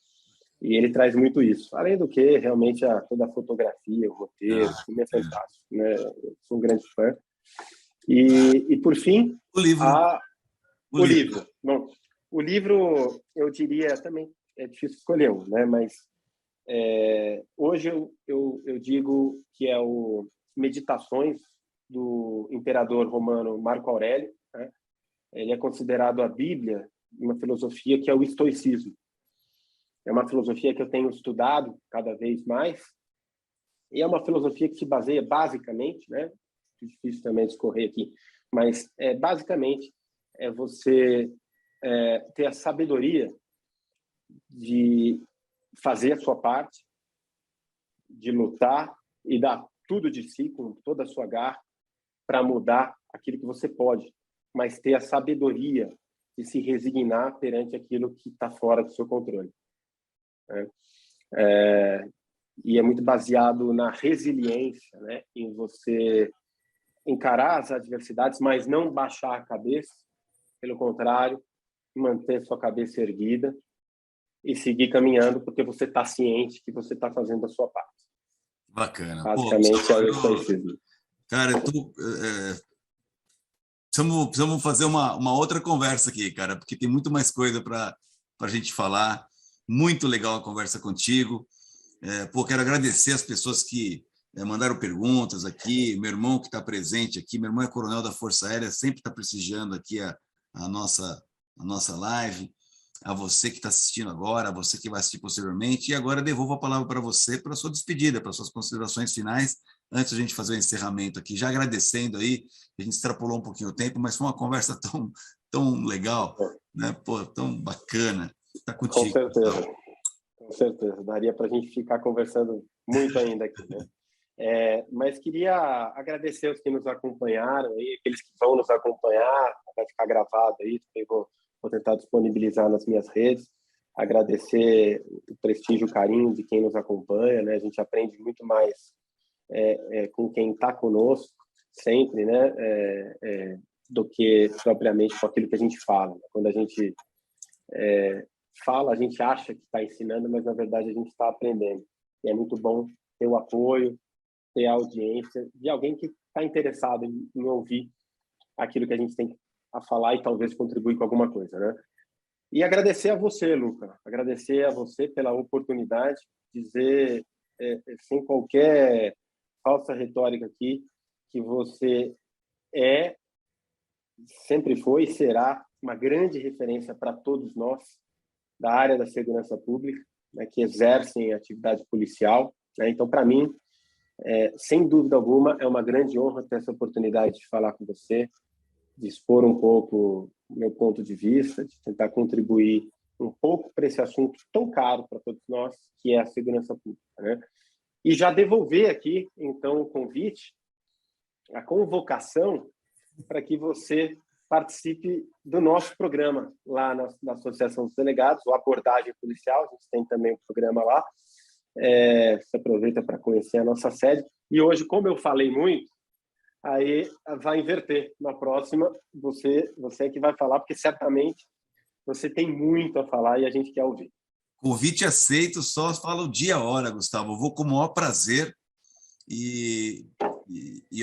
E ele traz muito isso. Além do que, realmente, toda a fotografia, o roteiro, o filme é fantástico, né? Eu sou um grande fã. E por fim, o livro. O livro. Bom, o livro, eu diria, também é difícil escolher um, né? Mas hoje eu digo que é o Meditações do imperador romano Marco Aurélio, né? Ele é considerado a Bíblia, uma filosofia que é o estoicismo. É uma filosofia que eu tenho estudado cada vez mais, e é uma filosofia que se baseia basicamente, né? É difícil também discorrer aqui, mas basicamente é você ter a sabedoria de fazer a sua parte, de lutar e dar tudo de si, com toda a sua garra, para mudar aquilo que você pode, mas ter a sabedoria de se resignar perante aquilo que está fora do seu controle. E é muito baseado na resiliência, né? Em você encarar as adversidades, mas não baixar a cabeça, pelo contrário, manter sua cabeça erguida e seguir caminhando, porque você está ciente que você está fazendo a sua parte. Bacana. Basicamente, é o estoicismo. Cara, precisamos fazer uma outra conversa aqui, cara, porque tem muito mais coisa para a gente falar. Muito legal a conversa contigo. Quero agradecer as pessoas que mandaram perguntas aqui, meu irmão que está presente aqui, meu irmão é coronel da Força Aérea, sempre está prestigiando aqui a nossa live, a você que está assistindo agora, a você que vai assistir posteriormente, e agora devolvo a palavra para você, para a sua despedida, para as suas considerações finais, antes da gente fazer o encerramento aqui, já agradecendo aí, a gente extrapolou um pouquinho o tempo, mas foi uma conversa tão legal, né? Tão bacana. Está contigo. Com certeza. Com certeza. Daria para a gente ficar conversando muito ainda aqui, né? Mas queria agradecer os que nos acompanharam, aí, aqueles que vão nos acompanhar, vai ficar gravado aí, também vou tentar disponibilizar nas minhas redes. Agradecer o prestígio, o carinho de quem nos acompanha, né? A gente aprende muito mais com quem está conosco sempre, né? Do que propriamente com aquilo que a gente fala. Quando a gente fala, a gente acha que está ensinando, mas na verdade a gente está aprendendo. E é muito bom ter o apoio, ter a audiência de alguém que está interessado em ouvir aquilo que a gente tem a falar e talvez contribuir com alguma coisa, né? E agradecer a você, Luca, agradecer a você pela oportunidade, dizer sem qualquer falsa retórica aqui que você sempre foi e será uma grande referência para todos nós da área da segurança pública, né, que exercem atividade policial, né? Então, para mim, sem dúvida alguma, é uma grande honra ter essa oportunidade de falar com você, de expor um pouco o meu ponto de vista, de tentar contribuir um pouco para esse assunto tão caro para todos nós, que é a segurança pública, né? E já devolver aqui, então, o convite, a convocação para que você participe do nosso programa lá na Associação dos Delegados, o Abordagem Policial. A gente tem também um programa lá. Você aproveita para conhecer a nossa sede. E hoje, como eu falei muito, aí vai inverter. Na próxima, você é que vai falar, porque certamente você tem muito a falar e a gente quer ouvir. Convite aceito, só fala o dia e a hora, Gustavo. Eu vou com o maior prazer e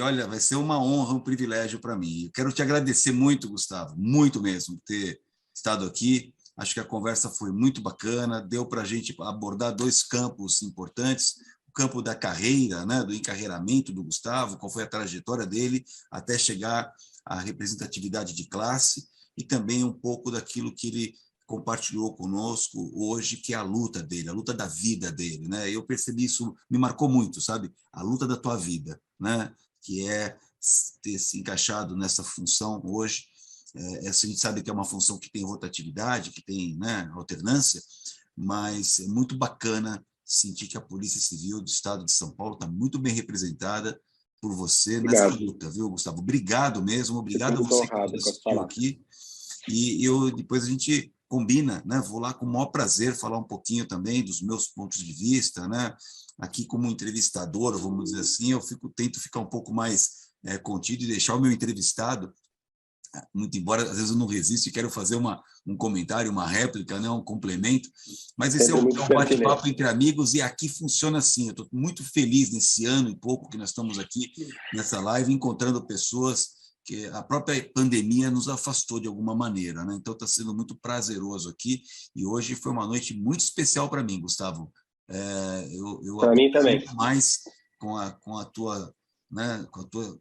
olha, vai ser uma honra, um privilégio para mim. Eu quero te agradecer muito, Gustavo, muito mesmo, por ter estado aqui. Acho que a conversa foi muito bacana, deu para a gente abordar dois campos importantes, o campo da carreira, né, do encarreiramento do Gustavo, qual foi a trajetória dele até chegar à representatividade de classe, e também um pouco daquilo que ele compartilhou conosco hoje, que é a luta dele, a luta da vida dele, né? Eu percebi isso, me marcou muito, sabe? A luta da tua vida, né? Que é ter se encaixado nessa função hoje. A gente sabe que é uma função que tem rotatividade, que tem, né, alternância, mas é muito bacana senti que a Polícia Civil do Estado de São Paulo está muito bem representada por você Obrigado. nessa luta, viu, Gustavo? Obrigado mesmo, obrigado a você que nos assistiu aqui. E depois a gente combina, né? Vou lá com o maior prazer falar um pouquinho também dos meus pontos de vista, né? Aqui como entrevistador, vamos dizer assim, eu tento ficar um pouco mais contido e deixar o meu entrevistado, muito embora às vezes eu não resisto e quero fazer um comentário, uma réplica, né, um complemento, mas esse é um bate-papo entre amigos e aqui funciona assim. Eu estou muito feliz nesse ano e pouco que nós estamos aqui nessa live, encontrando pessoas que a própria pandemia nos afastou de alguma maneira, né? Então está sendo muito prazeroso aqui e hoje foi uma noite muito especial para mim, Gustavo. Eu mim também. Mais com a tua, né, com a tua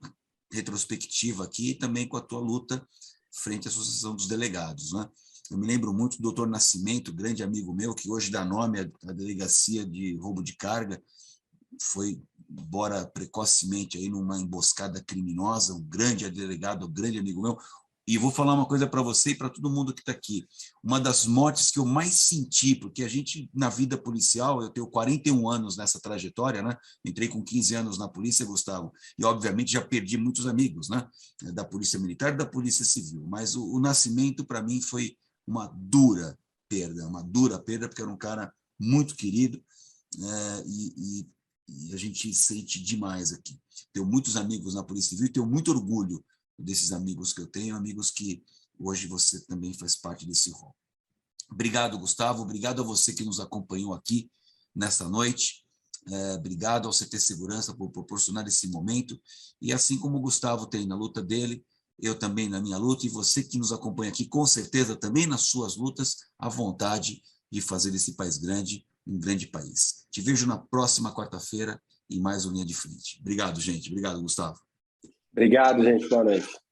retrospectiva aqui e também com a tua luta frente à Associação dos Delegados, né? Eu me lembro muito do doutor Nascimento, grande amigo meu, que hoje dá nome à Delegacia de Roubo de Carga, foi embora precocemente aí numa emboscada criminosa, um grande delegado, um grande amigo meu. E vou falar uma coisa para você e para todo mundo que está aqui. Uma das mortes que eu mais senti, porque a gente, na vida policial, eu tenho 41 anos nessa trajetória, né? Entrei com 15 anos na polícia, Gustavo, e obviamente já perdi muitos amigos, né? Da Polícia Militar e da Polícia Civil. Mas o Nascimento, para mim, foi uma dura perda, porque era um cara muito querido, e a gente sente demais aqui. Tenho muitos amigos na Polícia Civil e tenho muito orgulho desses amigos que eu tenho, amigos que hoje você também faz parte desse rol. Obrigado, Gustavo, obrigado a você que nos acompanhou aqui nesta noite, obrigado ao CT Segurança por proporcionar esse momento, e assim como o Gustavo tem na luta dele, eu também na minha luta, e você que nos acompanha aqui, com certeza também nas suas lutas, à vontade de fazer desse país grande um grande país. Te vejo na próxima quarta-feira em mais um Linha de Frente. Obrigado, gente. Obrigado, Gustavo. Obrigado, gente. Boa noite.